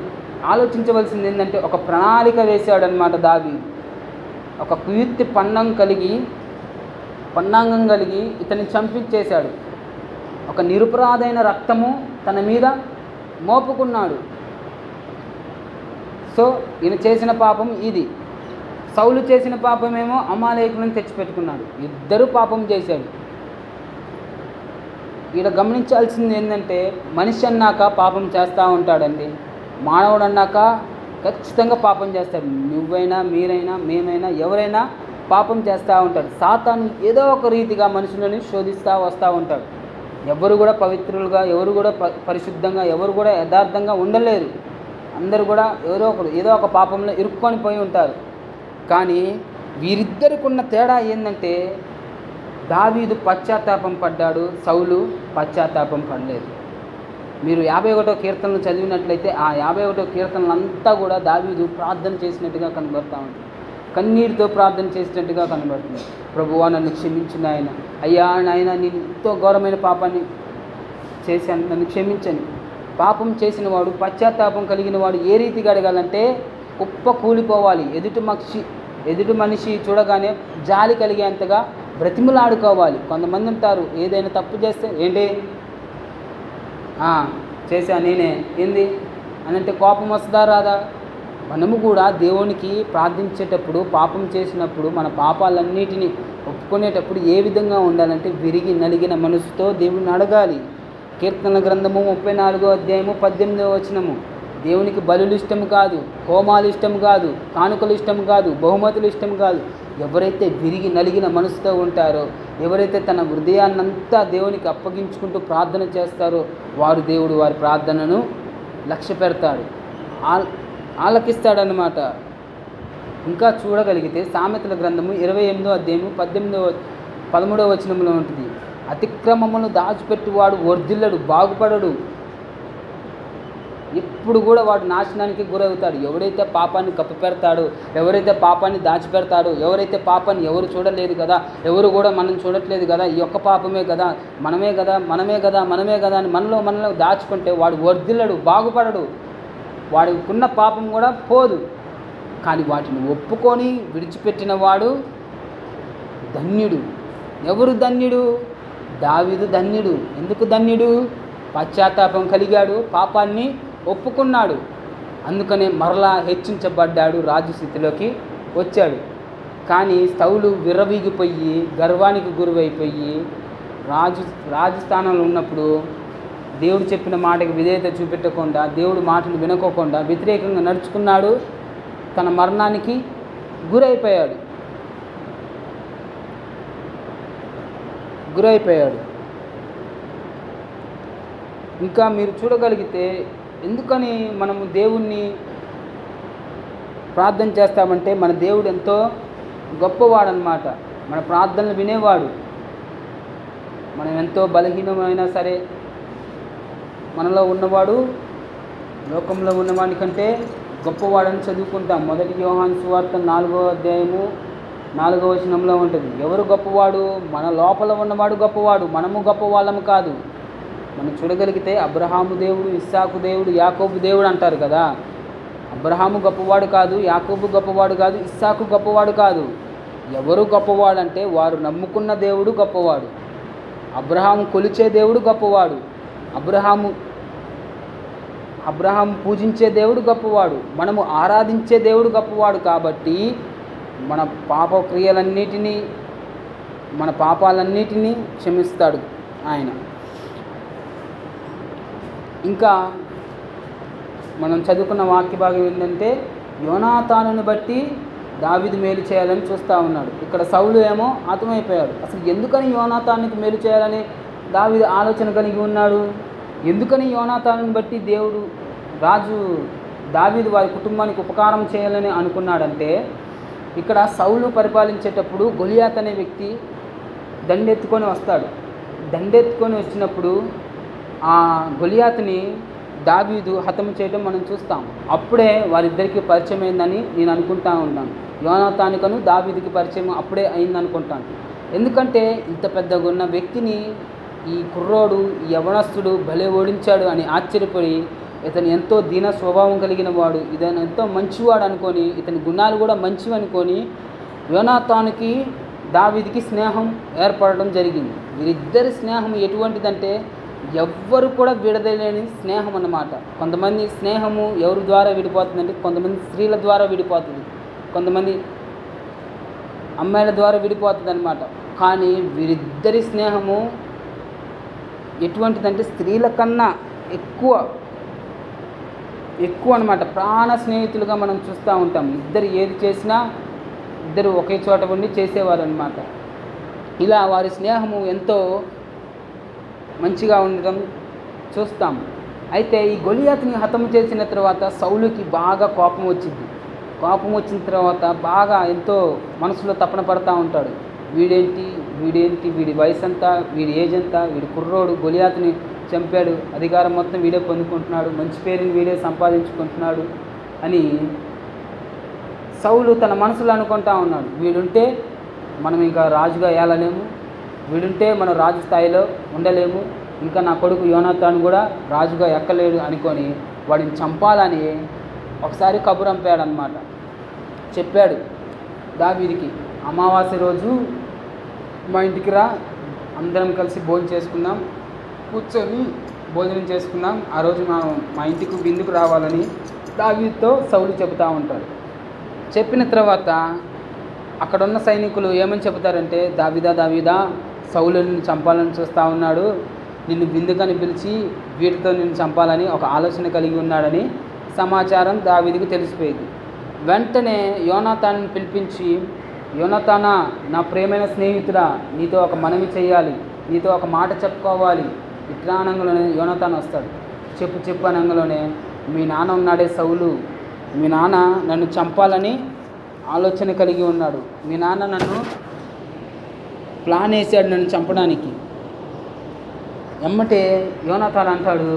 ఆలోచించవలసింది ఏంటంటే, ఒక ప్రణాళిక వేశాడనమాట దావీదు. ఒక కుయుక్తి పన్నాంగం కలిగి ఇతన్ని చంపించేశాడు. ఒక నిరపరాధైన రక్తము తన మీద మోపుకున్నాడు. సో ఈయన చేసిన పాపం ఇది. సౌలు చేసిన పాపమేమో అమాలేకులను తెచ్చిపెట్టుకున్నాడు. ఇద్దరు పాపం చేశాడు. ఈడ గమనించాల్సింది ఏంటంటే, మనిషి అన్నాక పాపం చేస్తూ ఉంటాడండి. మానవుడు అన్నాక ఖచ్చితంగా పాపం చేస్తాడు. నువ్వైనా, మీరైనా, మేమైనా, ఎవరైనా పాపం చేస్తూ ఉంటాడు. సాతాను ఏదో ఒక రీతిగా మనుషులని శోధిస్తూ వస్తూ ఉంటాడు. ఎవరు కూడా పవిత్రులుగా, ఎవరు కూడా పరిశుద్ధంగా, ఎవరు కూడా యథార్థంగా ఉండలేరు. అందరూ కూడా ఏదో ఒక పాపంలో ఇరుక్కొని పోయి ఉంటారు. కానీ వీరిద్దరికి ఉన్న తేడా ఏంటంటే, దావీదు పశ్చాత్తాపం పడ్డాడు, సౌలు పశ్చాత్తాపం పడలేదు. మీరు 51వ కీర్తనలు చదివినట్లయితే ఆ 51వ కీర్తనలంతా కూడా దావీదు ప్రార్థన చేసినట్టుగా కనబడుతూ ఉంటుంది. కన్నీటితో ప్రార్థన చేసినట్టుగా కనబడుతుంది. ప్రభువా నన్ను క్షమించు నాయన, అయ్యా నాయన నేను ఎంతో ఘోరమైన పాపాన్ని చేశాను, నన్ను క్షమించని. పాపం చేసిన వాడు, పశ్చాత్తాపం కలిగిన వాడు ఏ రీతిగా అడగాలంటే, కుప్ప కూలిపోవాలి. ఎదుటి మనిషి చూడగానే జాలి కలిగేంతగా బ్రతిములాడుకోవాలి. కొంతమంది ఉంటారు, ఏదైనా తప్పు చేస్తే ఏంటి చేశా నేనే ఏంది అని అంటే కోపం వస్తుందా రాదా? మనము కూడా దేవునికి ప్రార్థించేటప్పుడు, పాపం చేసినప్పుడు మన పాపాలన్నిటినీ ఒప్పుకునేటప్పుడు ఏ విధంగా ఉండాలంటే విరిగి నలిగిన మనసుతో దేవుని అడగాలి. కీర్తనల గ్రంథము 34వ అధ్యాయము 18వ వచనము, దేవునికి బలులు ఇష్టం కాదు, హోమాలు ఇష్టం కాదు, కానుకలు ఇష్టం కాదు, బహుమతులు ఇష్టం కాదు. ఎవరైతే విరిగి నలిగిన మనసుతో ఉంటారో, ఎవరైతే తన హృదయాన్నంతా దేవునికి అప్పగించుకుంటూ ప్రార్థన చేస్తారో దేవుడు వారి ప్రార్థనను లక్ష్య పెడతాడు, ఆలకిస్తాడనమాట. ఇంకా చూడగలిగితే సామెతల గ్రంథము 28వ అధ్యాయము 13వ వచనంలో ఉంటుంది, అతిక్రమమును దాచిపెట్టువాడు వర్ధిల్లడు, బాగుపడడు. ఎప్పుడు కూడా వాడు నాశనానికి గురవుతాడు. ఎవరైతే పాపాన్ని కప్పిపెడతాడో, ఎవరైతే పాపాన్ని దాచిపెడతాడో, ఎవరైతే పాపాన్ని ఎవరు చూడలేదు కదా, ఎవరు కూడా మనం చూడట్లేదు కదా, ఈ యొక్క పాపమే కదా, మనమే కదా మనమే కదా మనమే కదా అని మనలో దాచుకుంటే వాడు వర్ధిల్లడు, బాగుపడడు. వాడికున్న పాపం కూడా పోదు. కానీ వాటిని ఒప్పుకొని విడిచిపెట్టిన వాడు ధన్యుడు. ఎవరు ధన్యుడు? దావీదు ధన్యుడు. ఎందుకు ధన్యుడు? పశ్చాత్తాపం కలిగాడు, పాపాన్ని ఒప్పుకున్నాడు, అందుకనే మరలా హెచ్చించబడ్డాడు, రాజు స్థితిలోకి వచ్చాడు. కానీ సౌలు విర్రవీగిపోయి గర్వానికి గురువైపోయి రాజస్థానంలో ఉన్నప్పుడు దేవుడు చెప్పిన మాటకి విధేయత చూపెట్టకుండా, దేవుడు మాటలు వినుకోకుండా వ్యతిరేకంగా నడుచుకున్నాడు, తన మరణానికి గురైపోయాడు. ఇంకా మీరు చూడగలిగితే ఎందుకని మనము దేవుణ్ణి ప్రార్థన చేస్తామంటే మన దేవుడు ఎంతో గొప్పవాడనమాట. మన ప్రార్థనలు వినేవాడు. మనం ఎంతో బలహీనమైనా సరే మనలో ఉన్నవాడు లోకంలో ఉన్నవాడి కంటే గొప్పవాడని చదువుకుంటాం. 1 యోహాను సువార్త 4వ అధ్యాయము 4వ వచనంలో ఉంటుంది. ఎవరు గొప్పవాడు? మన లోపల ఉన్నవాడు గొప్పవాడు, మనము గొప్పవాళ్ళము కాదు. మనం చూడగలిగితే అబ్రహాము దేవుడు, ఇస్సాకు దేవుడు, యాకోబు దేవుడు అంటారు కదా. అబ్రహాము గొప్పవాడు కాదు, యాకోబు గొప్పవాడు కాదు, ఇస్సాకు గొప్పవాడు కాదు. ఎవరు గొప్పవాడంటే వారు నమ్ముకున్న దేవుడు గొప్పవాడు. అబ్రహాము కొలిచే దేవుడు గొప్పవాడు, అబ్రహాము పూజించే దేవుడు గొప్పవాడు, మనము ఆరాధించే దేవుడు గొప్పవాడు. కాబట్టి మన పాపక్రియలన్నిటినీ, మన పాపాలన్నిటినీ క్షమిస్తాడు ఆయన. ఇంకా మనం చదువుకున్న వాక్య భాగం ఏంటంటే యోనాతానుని బట్టి దావీదు మేలు చేయాలని చూస్తూ ఉన్నాడు. ఇక్కడ సౌలు ఏమో హతమైపోయాడు. అసలు ఎందుకని యోనాతానుకి మేలు చేయాలని దావీదు ఆలోచన కలిగి ఉన్నాడు? ఎందుకని యోనాతానుని బట్టి రాజు దావీదు వారి కుటుంబానికి ఉపకారం చేయాలని అనుకున్నాడంటే, ఇక్కడ సౌలు పరిపాలించేటప్పుడు గొలియాత్ అనే వ్యక్తి దండెత్తుకొని వస్తాడు. దండెత్తుకొని వచ్చినప్పుడు ఆ గొలియాతుని దావీదు హతము చేయడం మనం చూస్తాం. అప్పుడే వారిద్దరికీ పరిచయం అయిందని నేను అనుకుంటా ఉంటాను. యోనాతానుకను దావీదుకి పరిచయం అప్పుడే అయిందనుకుంటాను. ఎందుకంటే ఇంత పెద్దగా ఉన్న వ్యక్తిని ఈ కుర్రోడు, ఈ యవనస్తుడు భలే ఓడించాడు అని ఆశ్చర్యపడి, ఇతను ఎంతో దీన స్వభావం కలిగిన వాడు, ఇతను ఎంతో మంచివాడు అనుకొని, ఇతని గుణాలు కూడా మంచివి అనుకొని యోనాతానుకి దావీదుకి స్నేహం ఏర్పడడం జరిగింది. వీరిద్దరి స్నేహం ఎటువంటిదంటే ఎవ్వరు కూడా విడదలేని స్నేహం అన్నమాట. కొంతమంది స్నేహము ఎవరి ద్వారా విడిపోతుందంటే, కొంతమంది స్త్రీల ద్వారా విడిపోతుంది, కొంతమంది అమ్మాయిల ద్వారా విడిపోతుంది అనమాట. కానీ వీరిద్దరి స్నేహము ఎటువంటిదంటే స్త్రీల కన్నా ఎక్కువ అనమాట. ప్రాణ స్నేహితులుగా మనం చూస్తూ ఉంటాం. ఇద్దరు ఏది చేసినా ఇద్దరు ఒకే చోట ఉండి చేసేవారు అనమాట. ఇలా వారి స్నేహము ఎంతో మంచిగా ఉండడం చూస్తాం. అయితే ఈ గొలియాతుని హతము చేసిన తర్వాత సౌలుకి బాగా కోపం వచ్చింది. కోపం వచ్చిన తర్వాత బాగా ఎంతో మనసులో తపన పడుతూ ఉంటాడు. వీడేంటి, వీడి వయసు అంతా, వీడి ఏజ్ అంతా, వీడి కుర్రోడు గొలియాతుని చంపాడు, అధికారం మొత్తం వీడే పొందుకుంటున్నాడు, మంచి పేరుని వీడే సంపాదించుకుంటున్నాడు అని సౌలు తన మనసులో అనుకుంటా ఉన్నాడు. వీడుంటే మనం ఇంకా రాజుగా ఏలలేము, వీడుంటే మనం రాజు స్థాయిలో ఉండలేము, ఇంకా నా కొడుకు యోనాతాను కూడా రాజుగా ఎక్కలేడు అనుకొని వాడిని చంపాలని ఒకసారి కబురంపాడనమాట. చెప్పాడు దావీదుకి, అమావాస్య రోజు మా ఇంటికి రా, అందరం కలిసి భోజనం చేసుకుందాం, కూర్చొని భోజనం చేసుకుందాం, ఆ రోజు మా ఇంటికి విందుకు రావాలని దావీదుతో సౌలు చెబుతూ ఉంటాడు. చెప్పిన తర్వాత అక్కడున్న సైనికులు ఏమని చెబుతారంటే, దావీదా సౌలు నిన్ను చంపాలని చూస్తూ ఉన్నాడు, నిన్ను విందుకని పిలిచి వీటితో నిన్ను చంపాలని ఒక ఆలోచన కలిగి ఉన్నాడని సమాచారం దావీదుకు తెలిసిపోయింది. వెంటనే యోనాతాన్ని పిలిపించి, యోనాతానా, నా ప్రియమైన స్నేహితుడా, నీతో ఒక మనవి చేయాలి, నీతో ఒక మాట చెప్పుకోవాలి. ఇట్లా అనంగంలోనే యోనాతాన్ వస్తాడు. చెప్పు అనంగంలోనే, మీ నాన్న ఉన్నాడే సౌలు, మీ నాన్న నన్ను చంపాలని ఆలోచన కలిగి ఉన్నాడు, మీ నాన్న నన్ను ప్లాన్ వేసాడు నన్ను చంపడానికి. ఎమ్మటే యోనాతాన్ అంటాడు,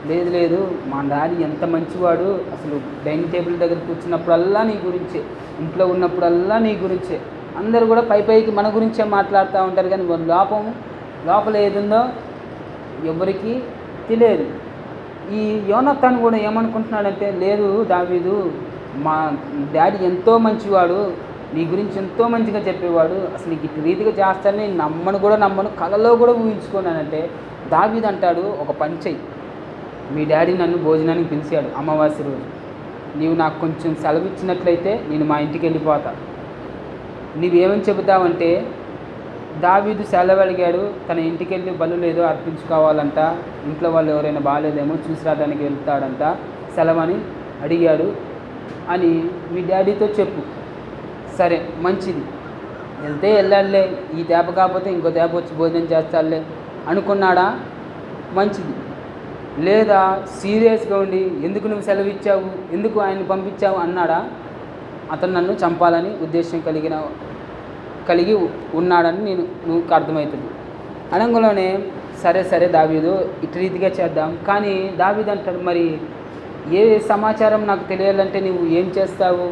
లేదు మా డాడీ ఎంత మంచివాడు, అసలు డైనింగ్ టేబుల్ దగ్గర కూర్చున్నప్పుడల్లా నీ గురించే, ఇంట్లో ఉన్నప్పుడల్లా నీ గురించే, అందరూ కూడా పైకి మన గురించే మాట్లాడుతూ ఉంటారు, కానీ లోపల ఏదుందో ఎవరికి తెలియదు. ఈ యోనాతాన్ కూడా ఏమనుకుంటున్నాడంటే, లేదు దావీదు, మా డాడీ ఎంతో మంచివాడు, నీ గురించి ఎంతో మంచిగా చెప్పేవాడు, అసలు నీకు ఇటు రీతిగా చేస్తానని నమ్మను, కలలో కూడా ఊహించుకున్నానంటే దావీదు అంటాడు, ఒక పని చెయ్యి, మీ డాడీ నన్ను భోజనానికి పిలిచాడు అమావాస్య రోజు, నీవు నాకు కొంచెం సెలవు ఇచ్చినట్లయితే నేను మా ఇంటికి వెళ్ళిపోతా. నీవేమని చెబుతావంటే, దావీదు సెలవు అడిగాడు, తన ఇంటికి వెళ్ళి బలు లేదో అర్పించుకోవాలంట, ఇంట్లో వాళ్ళు ఎవరైనా బాగాలేదేమో చూసి రావడానికి వెళ్తాడంట, సెలవని అడిగాడు అని మీ డాడీతో చెప్పు. సరే మంచిది, వెళ్తే వెళ్ళాడులే, ఈ తేప కాకపోతే ఇంకో తేప వచ్చి భోజనం చేస్తాడులే అనుకున్నాడా? మంచిది. లేదా సీరియస్గా ఉండి, ఎందుకు నువ్వు సెలవు ఇచ్చావు, ఎందుకు ఆయన్ని పంపించావు అన్నాడా? అతను నన్ను చంపాలని ఉద్దేశం కలిగి ఉన్నాడని నువ్వు అర్థమవుతుంది. అనంగంలోనే సరే దావీదు, ఇటు రీతిగా చేద్దాం. కానీ దావీదు అంటాడు, మరి ఏ సమాచారం నాకు తెలియాలంటే నువ్వు ఏం చేస్తావు,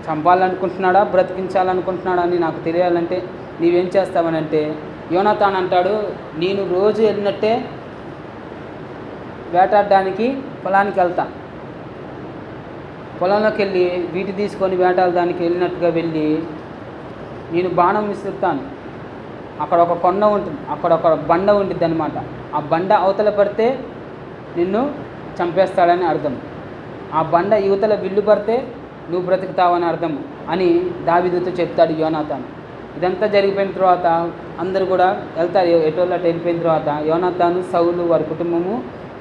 చంపాలనుకుంటున్నాడా బ్రతికించాలనుకుంటున్నాడా అని నాకు తెలియాలంటే నీవేం చేస్తావనంటే, యోనాతాన్ అంటాడు, నేను రోజు వెళ్ళినట్టే వేటాడడానికి పొలానికి వెళ్తా, పొలంలోకి వెళ్ళి వీటి తీసుకొని వేటాడడానికి వెళ్ళినట్టుగా వెళ్ళి నేను బాణం విసురుతాను, అక్కడ ఒక కొండ ఉంటుంది, అక్కడ ఒక బండ ఉంటుంది అనమాట, ఆ బండ అవతల పడితే నిన్ను చంపేస్తాడని అర్థం, ఆ బండ యువతల విల్లు పడితే నువ్వు బ్రతుకుతావని అర్థం అని దావీదుతో చెప్తాడు యోనాతాన్. ఇదంతా జరిగిపోయిన తర్వాత అందరూ కూడా వెళ్తారు, ఎటోళ్ళు అటు వెళ్ళిపోయిన తర్వాత యోనాతాను సౌలు వారి కుటుంబము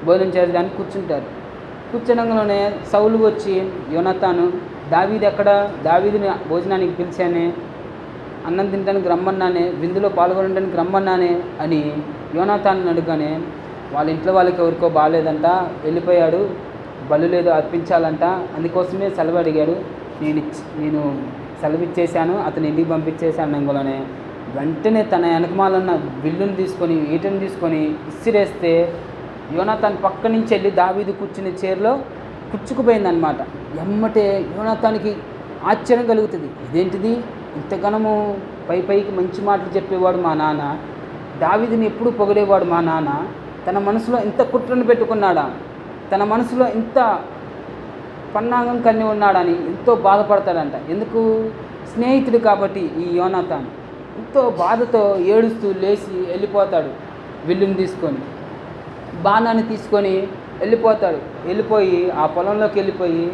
భోజనం చేయడానికి కూర్చుంటారు. కూర్చుండగానే సౌలు వచ్చి, యోనాతాను, దావీదు ఎక్కడ, దావీదుని భోజనానికి పిలిచానే, అన్నం తినడానికి రమ్మన్నానే, విందులో పాల్గొనడానికి రమ్మన్నానే అని యోనాతాన్ అడగగానే, వాళ్ళ ఇంట్లో వాళ్ళకి ఎవరికో బాగాలేదంట, వెళ్ళిపోయాడు, బలు లేదు అర్పించాలంట, అందుకోసమే సెలవు అడిగాడు, నేను సెలవు ఇచ్చేసాను, అతను ఇంటికి పంపించేశాను అనగానే వెంటనే తన వెనకమాలన్న విల్లుని తీసుకొని ఈటను తీసుకొని ఇసిరేస్తే యోనాతాన్ పక్క నుంచి వెళ్ళి దావీదు కూర్చునే చైర్లో పుచ్చుకుపోయిందనమాట. ఎమ్మటే యోనాతానికి ఆశ్చర్యం కలుగుతుంది, ఇదేంటిది, ఇంతగానము పైకి మంచి మాటలు చెప్పేవాడు మా నాన్న, దావీదుని ఎప్పుడు పొగిడేవాడు మా నాన్న, తన మనసులో ఇంత కుట్రను పెట్టుకున్నాడా, తన మనసులో ఇంత పన్నాగం కన్ని ఉన్నాడని ఎంతో బాధపడతాడంట. ఎందుకు? స్నేహితుడు కాబట్టి ఈ యోనాతాన్ ఎంతో బాధతో ఏడుస్తూ లేచి వెళ్ళిపోతాడు, విల్లుని తీసుకొని బాణాన్ని తీసుకొని వెళ్ళిపోయి ఆ పొలంలోకి వెళ్ళిపోయి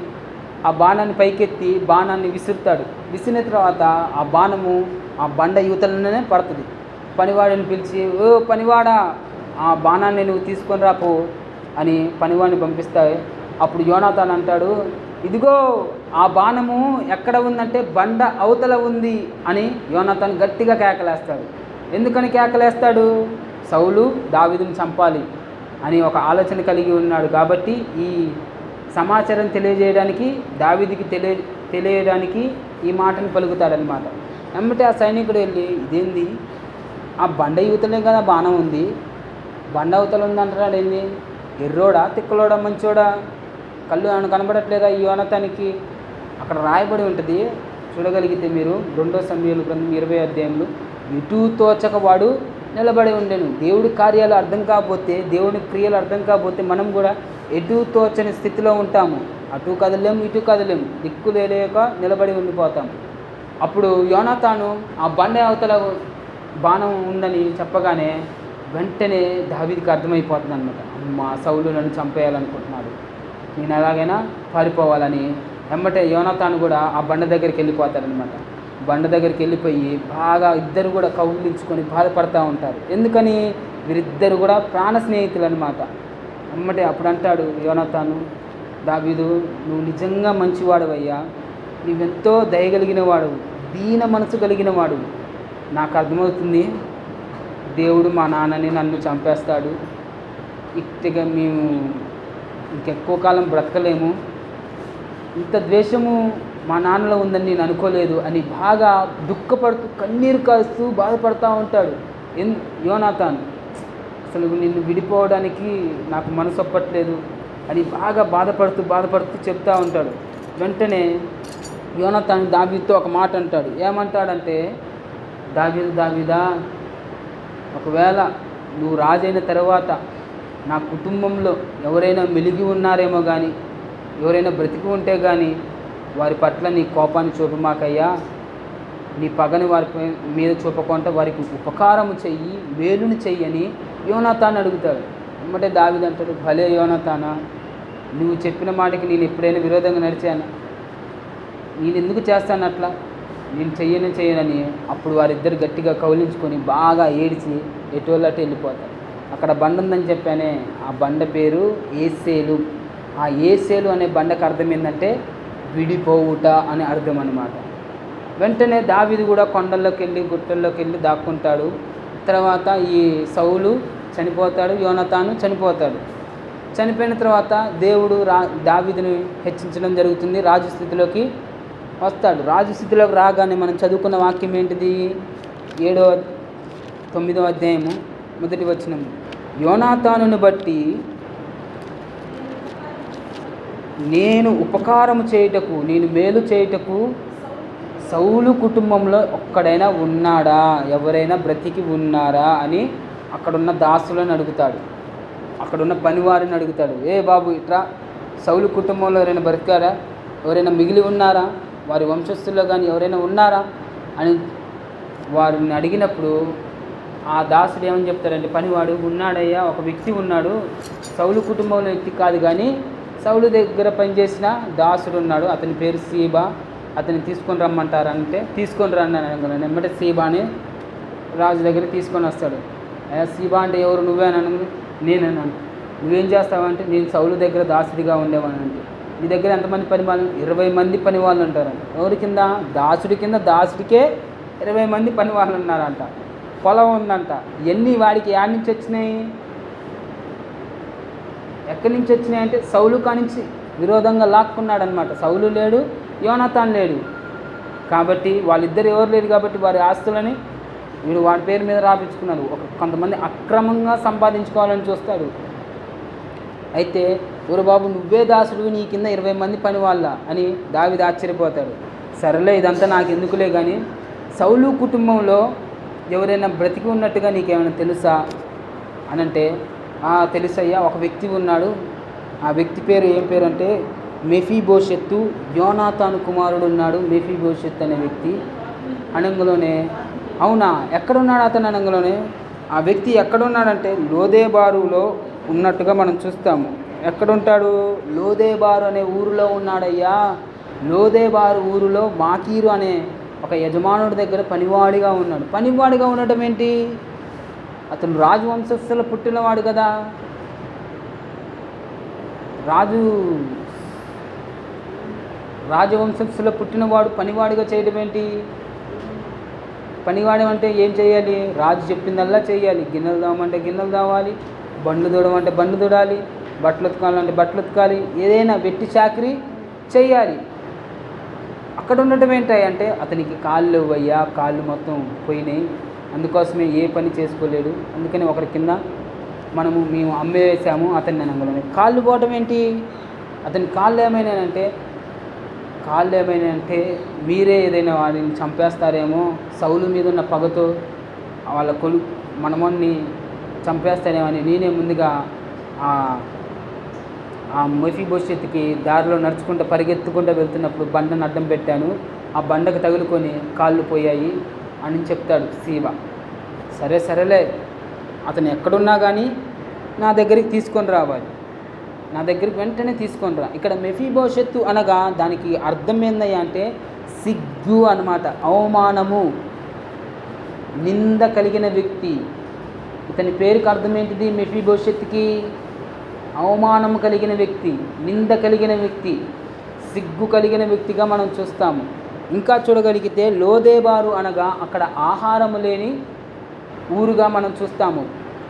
ఆ బాణాన్ని పైకెత్తి బాణాన్ని విసురుతాడు. విసిరిన తర్వాత ఆ బాణము ఆ బండ యువతలనే పడుతుంది. పనివాడిని పిలిచి, ఓ పనివాడా, ఆ బాణాన్ని నువ్వు తీసుకొని రాపో అని పనివాడిని పంపిస్తాయి. అప్పుడు యోనాతాన్ అంటాడు, ఇదిగో ఆ బాణము ఎక్కడ ఉందంటే బండ అవతల ఉంది అని యోనాతాన్ గట్టిగా కేకలేస్తాడు. ఎందుకని కేకలేస్తాడు? సౌలు దావీదుని చంపాలి అని ఒక ఆలోచన కలిగి ఉన్నాడు కాబట్టి ఈ సమాచారం తెలియజేయడానికి, దావీదుకి తెలియడానికి ఈ మాటను పలుకుతాడనమాట. ఎమ్మటే ఆ సైనికుడు వెళ్ళి, ఇదేంది, ఆ బండ యువతలే కదా బాణం ఉంది, బండ అవతల ఉందంటాడు, ఏంది, ఎర్రోడా తిక్కలోడా మంచోడా, కళ్ళు ఏమైనా కనబడట్లేదా ఈ యోనాతానికి? అక్కడ రాయబడి ఉంటుంది, చూడగలిగితే మీరు 2 సమూయేలు గ్రంథం 20వ అధ్యాయంలో, ఇటు తోచక వాడు నిలబడి ఉండెను. దేవుడి కార్యాలు అర్థం కాకపోతే, దేవుడి క్రియలు అర్థం కాకపోతే మనం కూడా ఎటు తోచని స్థితిలో ఉంటాము, అటు కదలేము ఇటు కదలేము, దిక్కు లేక నిలబడి ఉండిపోతాము. అప్పుడు యోనాతాను ఆ బండ అవతల బాణం ఉందని చెప్పగానే వెంటనే దావీదుకి అర్థమైపోతుంది అనమాట. మా సౌలు నన్ను చంపేయాలనుకుంటున్నాడు, నేను ఎలాగైనా పారిపోవాలని. వెంబటే యోనాతాను కూడా ఆ బండ దగ్గరికి వెళ్ళిపోతాడనమాట. బండ దగ్గరికి వెళ్ళిపోయి బాగా ఇద్దరు కూడా కౌగిలించుకొని బాధపడతా ఉంటారు. ఎందుకని? వీరిద్దరు కూడా ప్రాణ స్నేహితులు అనమాట. వెంబటే అప్పుడు అంటాడు యోనాతాను, దావీదు నువ్వు నిజంగా మంచివాడవయ్యా, నువ్వెంతో దయగలిగిన వాడు, దీన మనసు కలిగిన వాడు. నాకు అర్థమవుతుంది దేవుడు మా నాన్నని నన్ను చంపేస్తాడు, ఇక మేము ఇంకెక్కువ కాలం బ్రతకలేము, ఇంత ద్వేషము మా నాన్నలో ఉందని నేను అనుకోలేదు అని బాగా దుఃఖపడుతూ కన్నీరు కాస్తూ బాధపడుతూ ఉంటాడు యోనాతాను. అసలు నిన్ను విడిపోవడానికి నాకు మనసు ఒప్పట్లేదు అని బాగా బాధపడుతూ చెప్తూ ఉంటాడు. వెంటనే యోనాతాను దావీదుతో ఒక మాట అంటాడు. ఏమంటాడంటే, దావీదా, ఒకవేళ నువ్వు రాజైన తర్వాత నా కుటుంబంలో ఎవరైనా మెలిగి ఉన్నారేమో కానీ, ఎవరైనా బ్రతికి ఉంటే కానీ వారి పట్ల నీ కోపాన్ని చూపమాకయ్యా, నీ పగని వారి మీద చూపకుండా వారికి ఉపకారము చెయ్యి, మేలుని చెయ్యని యోనాతాను అడుగుతాడు. వెంబటే దావీదు అంటాడు, భలే యోనాతానా, నువ్వు చెప్పిన మాటకి నేను ఎప్పుడైనా విరోధంగా నడిచాను, నేను ఎందుకు చేస్తాను అట్లా, నేను చెయ్యనని. అప్పుడు వారిద్దరు గట్టిగా కౌలించుకొని బాగా ఏడిచి ఎటువల్లట్టు వెళ్ళిపోతారు. అక్కడ బండ ఉందని చెప్పానే, ఆ బండ పేరు ఏసేలు. ఆ ఏసేలు అనే బండకు అర్థం ఏంటంటే విడిపోవుట అని అర్థం అన్నమాట. వెంటనే దావీదు కూడా కొండల్లోకి వెళ్ళి గుట్టల్లోకి వెళ్ళి దాక్కుంటాడు. తర్వాత ఈ సౌలు చనిపోతాడు, యోనాతాను చనిపోతాడు. చనిపోయిన తర్వాత దేవుడు దావీదుని హెచ్చించడం జరుగుతుంది, రాజు స్థితిలోకి వస్తాడు. రాజు స్థితిలోకి రాగానే మనం చదువుకున్న వాక్యం ఏంటిది? 9వ అధ్యాయము 1వ వచనం, యోనాతానుని బట్టి నేను ఉపకారము చేయుటకు, నేను మేలు చేయుటకు సౌలు కుటుంబంలో ఒక్కడైనా ఉన్నాడా, ఎవరైనా బ్రతికి ఉన్నారా అని అక్కడున్న దాసులను అడుగుతాడు, అక్కడున్న పనివారిని అడుగుతాడు. ఏ బాబు ఇట్రా, సౌలు కుటుంబంలో ఎవరైనా బ్రతికారా, ఎవరైనా మిగిలి ఉన్నారా, వారి వంశస్థుల్లో కానీ ఎవరైనా ఉన్నారా అని వారిని అడిగినప్పుడు ఆ దాసుడు ఏమని చెప్తారంటే, పనివాడు, ఉన్నాడయ్యా, ఒక వ్యక్తి ఉన్నాడు, సౌలు కుటుంబంలో వ్యక్తి కాదు కానీ సౌలు దగ్గర పనిచేసిన దాసుడు ఉన్నాడు, అతని పేరు సీబా, అతన్ని తీసుకొని రమ్మంటారంటే తీసుకొని రన్నాను. వెంబటే సీబాని రాజు దగ్గర తీసుకొని వస్తాడు. సీబా అంటే ఎవరు, నువ్వేనను, నేనన్నాను. నువ్వేం చేస్తావంటే, నేను సౌలు దగ్గర దాసుడిగా ఉండేవాను అంటే. నీ దగ్గర ఎంతమంది పని వాళ్ళు? 20 మంది పని వాళ్ళు ఉంటారంట. ఎవరి కింద? దాసుడి కింద, దాసుడికే 20 మంది పని వాళ్ళు ఉన్నారంట. పొలం ఉందంట. ఎన్ని వాడికి యాడ్ నుంచి వచ్చినాయి, ఎక్కడి నుంచి వచ్చినాయి అంటే సౌలు కానించి విరోధంగా లాక్కున్నాడనమాట. సౌలు లేడు, యోనాతాను లేడు, కాబట్టి వాళ్ళిద్దరు ఎవరు లేరు కాబట్టి వారి ఆస్తులని వీడు వాడి పేరు మీద రాపించుకున్నాడు. కొంతమంది అక్రమంగా సంపాదించుకోవాలని చూస్తాడు. అయితే ఊరు బాబు, నువ్వే దాసుడు, నీ కింద 20 మంది పని వాళ్ళ అని దావీదు ఆశ్చర్యపోతాడు. సరేలే, ఇదంతా నాకు ఎందుకులే కానీ సౌలు కుటుంబంలో ఎవరైనా బ్రతికి ఉన్నట్టుగా నీకేమైనా తెలుసా అని అంటే, తెలుసయ్యా, ఒక వ్యక్తి ఉన్నాడు, ఆ వ్యక్తి పేరు ఏం పేరు అంటే మెఫీబోషెత్తు, యోనాతాను కుమారుడు ఉన్నాడు మెఫీబోషెత్తు అనే వ్యక్తి అనంగులోనే. అవునా, ఎక్కడున్నాడు అతను అనంగులోనే? ఆ వ్యక్తి ఎక్కడున్నాడంటే లోదేబారులో ఉన్నట్టుగా మనం చూస్తాము. ఎక్కడుంటాడు? లోదేబారు అనే ఊరిలో ఉన్నాడయ్యా. లోదేబారు ఊరిలో మాకీరు అనే ఒక యజమానుడి దగ్గర పనివాడిగా ఉన్నాడు. పనివాడిగా ఉండటం ఏంటి? అతను రాజవంశస్థులు పుట్టినవాడు కదా. రాజవంశస్థులు పుట్టినవాడు పనివాడిగా చేయడం ఏంటి? పనివాడు అంటే ఏం చేయాలి? రాజు చెప్పిందల్లా చేయాలి. గిన్నెలు దామంటే గిన్నెలు దావాలి, బండ్లు దూడమంటే బండ్లు దూడాలి, బట్టలు ఉతకాలంటే బట్టలు ఉతకాలి, ఏదైనా వెట్టి చాకరీ చేయాలి. అక్కడ ఉండటం ఏంటంటే అతనికి కాళ్ళు అయ్యా, కాళ్ళు మొత్తం పోయినాయి, అందుకోసమే ఏ పని చేసుకోలేడు. అందుకని ఒకరి కింద మేము అమ్మేసాము అతన్ని అనగలని. కాళ్ళు పోవటం ఏంటి? అతని కాళ్ళు ఏమైనా మీరే ఏదైనా వాడిని చంపేస్తారేమో, సౌలు మీద ఉన్న పగతో వాళ్ళ మనమోన్ని చంపేస్తారేమో అని నేనే ముందుగా ఆ మెఫీబోషెత్తుకి దారిలో నడుచుకుంటూ పరిగెత్తుకుంటూ వెళ్తున్నప్పుడు బండను అడ్డం పెట్టాను, ఆ బండకు తగులుకొని కాళ్ళు పోయాయి అని చెప్తాడు సీబా. సరేలే, అతను ఎక్కడున్నా కానీ నా దగ్గరికి తీసుకొని రావాలి, నా దగ్గరికి వెంటనే తీసుకొని రా. ఇక్కడ మెఫీబోషెత్తు అనగా దానికి అర్థం ఏందయ్యా అంటే సిగ్గు అన్నమాట, అవమానము, నింద కలిగిన వ్యక్తి. ఇతని పేరుకి అర్థం ఏంటిది? మెఫీబోషెత్తుకి అవమానము కలిగిన వ్యక్తి, నింద కలిగిన వ్యక్తి, సిగ్గు కలిగిన వ్యక్తిగా మనం చూస్తాము. ఇంకా చూడగలిగితే లోదేబారు అనగా అక్కడ ఆహారము లేని ఊరుగా మనం చూస్తాము.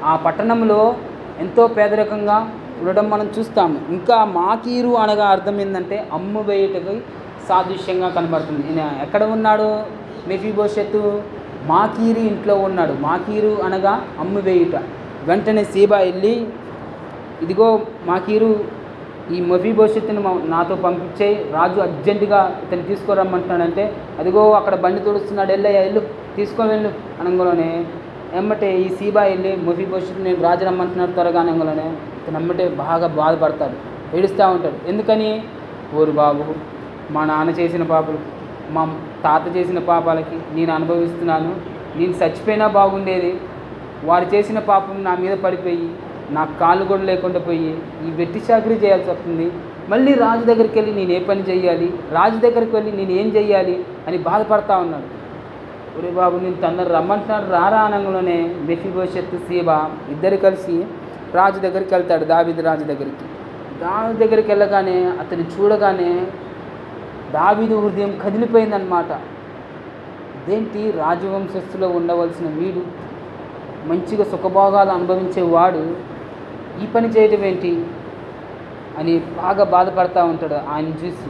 ఆ పట్టణంలో ఎంతో పేదరికంగా ఉండడం మనం చూస్తాము. ఇంకా మాకీరు అనగా అర్థం ఏంటంటే అమ్ము వేయుటకి సాదృశ్యంగా కనబడుతుంది. ఈయన ఎక్కడ ఉన్నాడు? మెఫీబోషెత్తు మాకీరు ఇంట్లో ఉన్నాడు. మాకీరు అనగా అమ్ము వేయుట. వెంటనే సీబా వెళ్ళి, ఇదిగో మాకీరు, ఈ మెఫీబోషెత్తుని నాతో పంపించే, రాజు అర్జెంటుగా ఇతను తీసుకురమ్మంటున్నాడంటే, అదిగో అక్కడ బండి తుడుస్తున్నాడు, వెళ్ళయ్యా వెళ్ళు, తీసుకొని వెళ్ళు అనగానే ఎమ్మటే ఈ సీబా వెళ్ళి మెఫీబోషెత్తు నేను రాజు రమ్మంటున్నాడు త్వరగా అనగానే ఇతను ఎమ్మటే బాగా బాధపడతాడు, ఏడుస్తూ ఉంటాడు. ఎందుకని? ఓరు బాబు, మా నాన్న చేసిన పాపలు, మా తాత చేసిన పాపాలకి నేను అనుభవిస్తున్నాను, నేను చచ్చిపోయినా బాగుండేది, వారు చేసిన పాపం నా మీద పడిపోయి నాకు కాళ్ళు కూడా లేకుండా పోయి ఈ వెట్టి చాకరీ చేయాల్సి వస్తుంది. మళ్ళీ రాజు దగ్గరికి వెళ్ళి నేను ఏ పని చేయాలి, రాజు దగ్గరికి వెళ్ళి నేను ఏం చెయ్యాలి అని బాధపడతా ఉన్నాడు. ఒరే బాబు, నేను తొందర రమ్మంటున్నాడు, రారా అనగానే మెఫీబోషెత్తు సీబా ఇద్దరు కలిసి రాజు దగ్గరికి వెళ్తాడు, దావీదు రాజు దగ్గరికి. దావీదు దగ్గరికి వెళ్ళగానే అతన్ని చూడగానే దావీదు హృదయం కదిలిపోయిందనమాట. ఇదేంటి, రాజవంశస్థులో ఉండవలసిన వీడు, మంచిగా సుఖభోగాలు అనుభవించేవాడు ఈ పని చేయటం ఏంటి అని బాగా బాధపడతా ఉంటాడు. ఆయన చూసి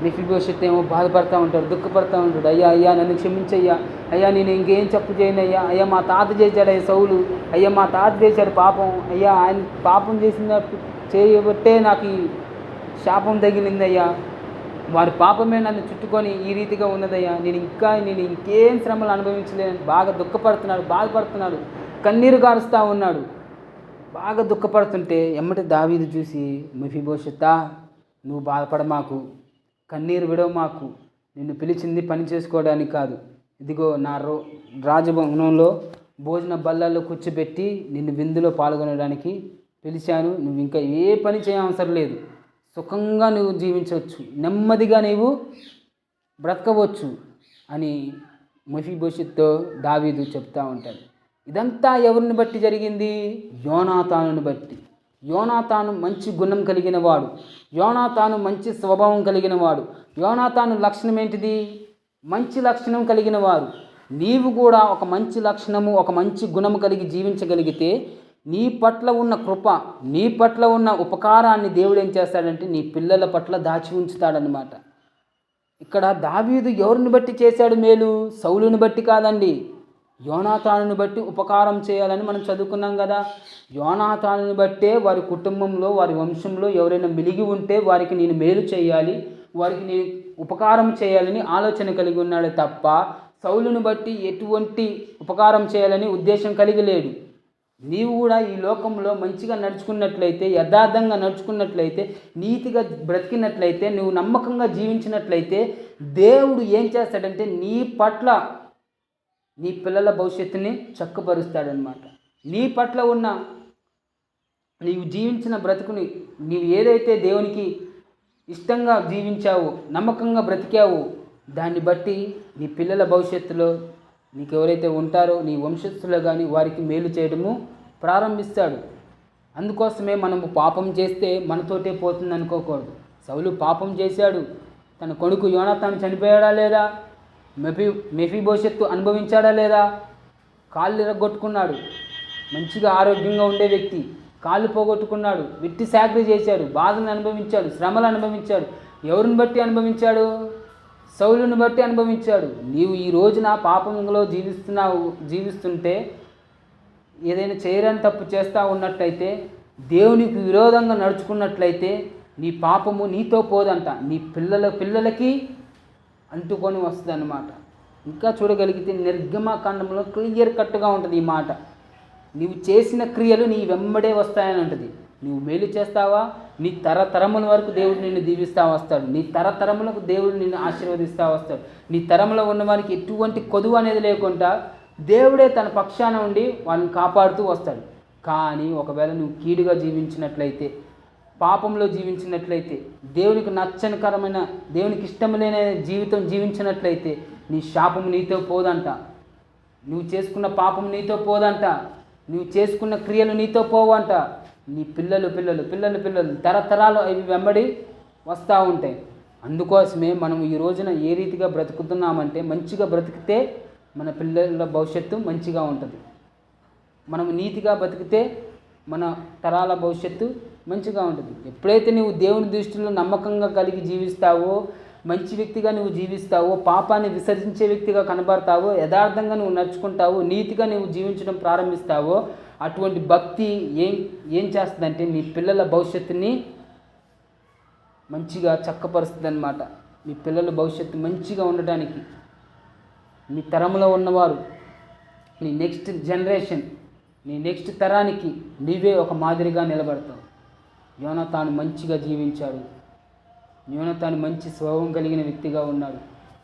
మెఫీబోషెత్తు ఏమో బాధపడతా ఉంటాడు, దుఃఖపడతా ఉంటాడు. అయ్యా నన్ను క్షమించయ్యా, అయ్యా నేను ఇంకేం తప్పు చేయను అయ్యా, మా తాత చేశాడు సౌలు, అయ్యా మా తాత చేశాడు పాపం, అయ్యా ఆయన పాపం చేసినట్టు చేయబట్టే నాకు ఈ శాపం తగిలిందయ్యా, వారి పాపమే నన్ను చుట్టుకొని ఈ రీతిగా ఉన్నదయ్యా, నేను ఇంకేం శ్రమలు అనుభవించలేను. బాగా దుఃఖపడుతున్నాడు, బాధపడుతున్నాడు, కన్నీరు గారుస్తూ ఉన్నాడు. బాగా దుఃఖపడుతుంటే ఎమ్మటి దావీదు చూసి, మెఫీబోషెత్తా నువ్వు బాధపడ మాకు, కన్నీరు విడవ మాకు, నిన్ను పిలిచింది పని చేసుకోవడానికి కాదు, ఇదిగో నా రాజభవనంలో భోజన బల్లల్లో కూర్చోబెట్టి నిన్ను విందులో పాల్గొనడానికి పిలిచాను, నువ్వు ఇంకా ఏ పని చేయవసరం లేదు, సుఖంగా నువ్వు జీవించవచ్చు, నెమ్మదిగా నీవు బ్రతకవచ్చు అని మెఫీబోషెత్తుతో దావీదు చెప్తూ ఉంటాడు. ఇదంతా ఎవరిని బట్టి జరిగింది? యోనాతానుని బట్టి. యోనాతాను మంచి గుణం కలిగిన వాడు, యోనాతాను మంచి స్వభావం కలిగిన వాడు. యోనాతాను లక్షణం ఏంటిది? మంచి లక్షణం కలిగిన వారు. నీవు కూడా ఒక మంచి లక్షణము, ఒక మంచి గుణము కలిగి జీవించగలిగితే నీ పట్ల ఉన్న కృప, నీ పట్ల ఉన్న ఉపకారాన్ని దేవుడు ఏం చేస్తాడంటే నీ పిల్లల పట్ల దాచి ఉంచుతాడనమాట. ఇక్కడ దావీదు ఎవరిని బట్టి చేశాడు మేలు? సౌలుని బట్టి కాదండి, యోనాతానుని బట్టి ఉపకారం చేయాలని మనం చదువుకున్నాం కదా. యోనాతానుని బట్టే వారి కుటుంబంలో, వారి వంశంలో ఎవరైనా మిలిగి ఉంటే వారికి నేను మేలు చేయాలి, వారికి నేను ఉపకారం చేయాలని ఆలోచన కలిగి ఉన్నాడే తప్ప సౌలుని బట్టి ఎటువంటి ఉపకారం చేయాలని ఉద్దేశం కలిగి లేడు. నీవు కూడా ఈ లోకంలో మంచిగా నడుచుకున్నట్లయితే, యథార్థంగా నడుచుకున్నట్లయితే, నీతిగా బ్రతికినట్లయితే, నువ్వు నమ్మకంగా జీవించినట్లయితే దేవుడు ఏం చేస్తాడంటే నీ పట్ల నీ పిల్లల భవిష్యత్తుని చక్కపరుస్తాడనమాట. నీ పట్ల ఉన్న నీవు జీవించిన బ్రతుకుని, నీవు ఏదైతే దేవునికి ఇష్టంగా జీవించావో, నమ్మకంగా బ్రతికావో, దాన్ని బట్టి నీ పిల్లల భవిష్యత్తులో నీకు ఎవరైతే ఉంటారో నీ వంశస్థులో కానీ వారికి మేలు చేయడము ప్రారంభిస్తాడు. అందుకోసమే మనము పాపం చేస్తే మనతోటే పోతుంది అనుకోకూడదు. సౌలు పాపం చేశాడు, తన కొడుకు యోనాతాను చనిపోయాడా లేదా? మెఫీబోషెత్తు అనుభవించాడా లేదా? కాళ్ళు ఇరగొట్టుకున్నాడు, మంచిగా ఆరోగ్యంగా ఉండే వ్యక్తి కాళ్ళు పోగొట్టుకున్నాడు, వెట్టి సాక్రీ చేశాడు, బాధను అనుభవించాడు, శ్రమలు అనుభవించాడు. ఎవరిని బట్టి అనుభవించాడు? సౌలుని బట్టి అనుభవించాడు. నీవు ఈ రోజున పాపంలో జీవిస్తుంటే, ఏదైనా చేయరని తప్పు చేస్తూ ఉన్నట్లయితే, దేవునికి విరోధంగా నడుచుకున్నట్లయితే నీ పాపము నీతో పోదంట, నీ పిల్లలకి అంటుకొని వస్తుంది అన్నమాట. ఇంకా చూడగలిగితే నిర్గమకాండంలో క్లియర్ కట్గా ఉంటుంది ఈ మాట. నీవు చేసిన క్రియలు నీ వెంబడే వస్తాయని ఉంటుంది. నువ్వు మేలు చేస్తావా, నీ తరతరముల వరకు దేవుడు నిన్ను దీవిస్తూ వస్తాడు, నీ తరతరములకు దేవుడు నిన్ను ఆశీర్వదిస్తూ వస్తాడు. నీ తరంలో ఉన్న వారికి ఎటువంటి కొదువు అనేది లేకుండా దేవుడే తన పక్షాన ఉండి వాళ్ళని కాపాడుతూ వస్తాడు. కానీ ఒకవేళ నువ్వు కీడుగా జీవించినట్లయితే, పాపంలో జీవించినట్లయితే, దేవునికి నచ్చనికరమైన, దేవునికి ఇష్టం లేని జీవితం జీవించినట్లయితే నీ శాపం నీతో పోదంట. నువ్వు చేసుకున్న పాపం నీతో పోదంట. నువ్వు చేసుకున్న క్రియలు నీతో పోవంట. నీ పిల్లలు తరతరాలు అవి వెంబడి వస్తూ ఉంటాయి. అందుకోసమే మనం ఈ రోజున ఏ రీతిగా బ్రతుకుతున్నామంటే, మంచిగా బ్రతికితే మన పిల్లల భవిష్యత్తు మంచిగా ఉంటుంది. మనం నీతిగా బతికితే మన తరాల భవిష్యత్తు మంచిగా ఉంటుంది. ఎప్పుడైతే నువ్వు దేవుని దృష్టిలో నమ్మకంగా కలిగి జీవిస్తావో, మంచి వ్యక్తిగా నువ్వు జీవిస్తావో, పాపాన్ని విసర్జించే వ్యక్తిగా కనబడతావో, యథార్థంగా నువ్వు నడుచుకుంటావో, నీతిగా నువ్వు జీవించడం ప్రారంభిస్తావో, అటువంటి భక్తి ఏం చేస్తుందంటే నీ పిల్లల భవిష్యత్తుని మంచిగా చక్కపరుస్తుంది అన్నమాట. మీ పిల్లల భవిష్యత్తు మంచిగా ఉండటానికి, మీ తరంలో ఉన్నవారు, నీ నెక్స్ట్ జనరేషన్, నీ నెక్స్ట్ తరానికి నీవే ఒక మాదిరిగా నిలబడతావు. యోనాతాను మంచిగా జీవించాడు. యోనాతాను మంచి స్వభావం కలిగిన వ్యక్తిగా ఉన్నాడు.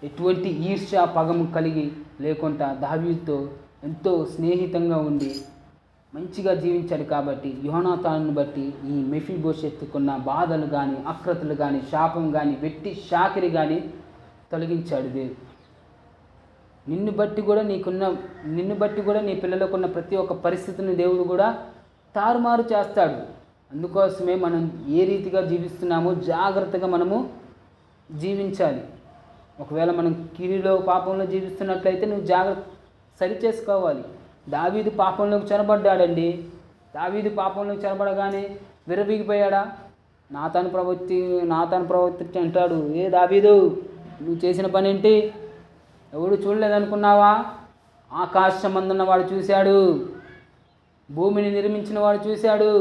ఎటువంటి ఈర్ష్య పగము కలిగి లేకుండా దావీదుతో ఎంతో స్నేహితంగా ఉండి మంచిగా జీవించాడు. కాబట్టి యోనాతానుని బట్టి ఈ మెఫీబోషెత్తుకున్న బాధలు కానీ, అక్రతలు కానీ, శాపం కానీ, వెట్టి షాకిరి కానీ తొలగించాడు దేవుడు. నిన్ను బట్టి కూడా నీ పిల్లలకున్న ప్రతి ఒక్క పరిస్థితిని దేవుడు కూడా తారుమారు చేస్తాడు. అందుకోసమే మనం ఏ రీతిగా జీవిస్తున్నామో జాగ్రత్తగా మనము జీవించాలి. ఒకవేళ మనం కీడులో పాపంలో జీవిస్తున్నట్లయితే నువ్వు సరి చేసుకోవాలి. దావీదు పాపంలోకి చొరబడ్డాడండి. దావీదు పాపంలోకి చొరబడగానే విర్రవీగిపోయాడా? నాతాను ప్రవక్త అంటాడు, ఏ దావీదు, నువ్వు చేసిన పని ఏంటి? ఎవడు చూడలేదనుకున్నావా? ఆకాశమందున్న వాడు చూశాడు, భూమిని నిర్మించిన వాడు చూశాడు.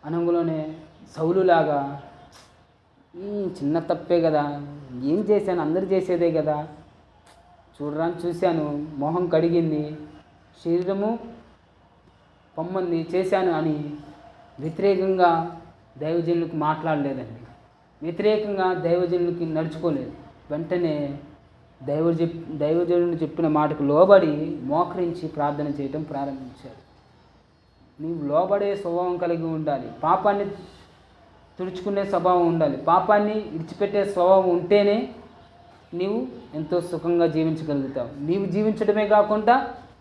అనంగులోనే సౌలులాగా చిన్న తప్పే కదా, ఏం చేశాను, అందరు చేసేదే కదా, చూడరాని చూశాను, మొహం కడిగింది, శరీరము పొమ్మంది, చేశాను అని వ్యతిరేకంగా దైవజనులకు మాట్లాడలేదండి. వ్యతిరేకంగా దైవజనులకి నడుచుకోలేదు. వెంటనే దైవజనులు చెప్పిన మాటకు లోబడి మోకరించి ప్రార్థన చేయటం ప్రారంభించాడు. నీవు లోబడే స్వభావం కలిగి ఉండాలి. పాపాన్ని తుడుచుకునే స్వభావం ఉండాలి. పాపాన్ని విడిచిపెట్టే స్వభావం ఉంటేనే నీవు ఎంతో సుఖంగా జీవించగలుగుతావు. నీవు జీవించడమే కాకుండా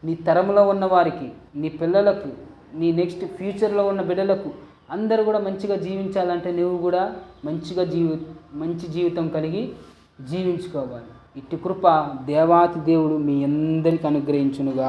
నీ తరంలో ఉన్న వారికి, నీ పిల్లలకు, నీ నెక్స్ట్ ఫ్యూచర్లో ఉన్న బిడ్డలకు అందరూ కూడా మంచిగా జీవించాలంటే నువ్వు కూడా మంచి జీవితం కలిగి జీవించుకోవాలి. ఇట్టి కృప దేవాతి దేవుడు మీ అందరికి అనుగ్రహించునుగా.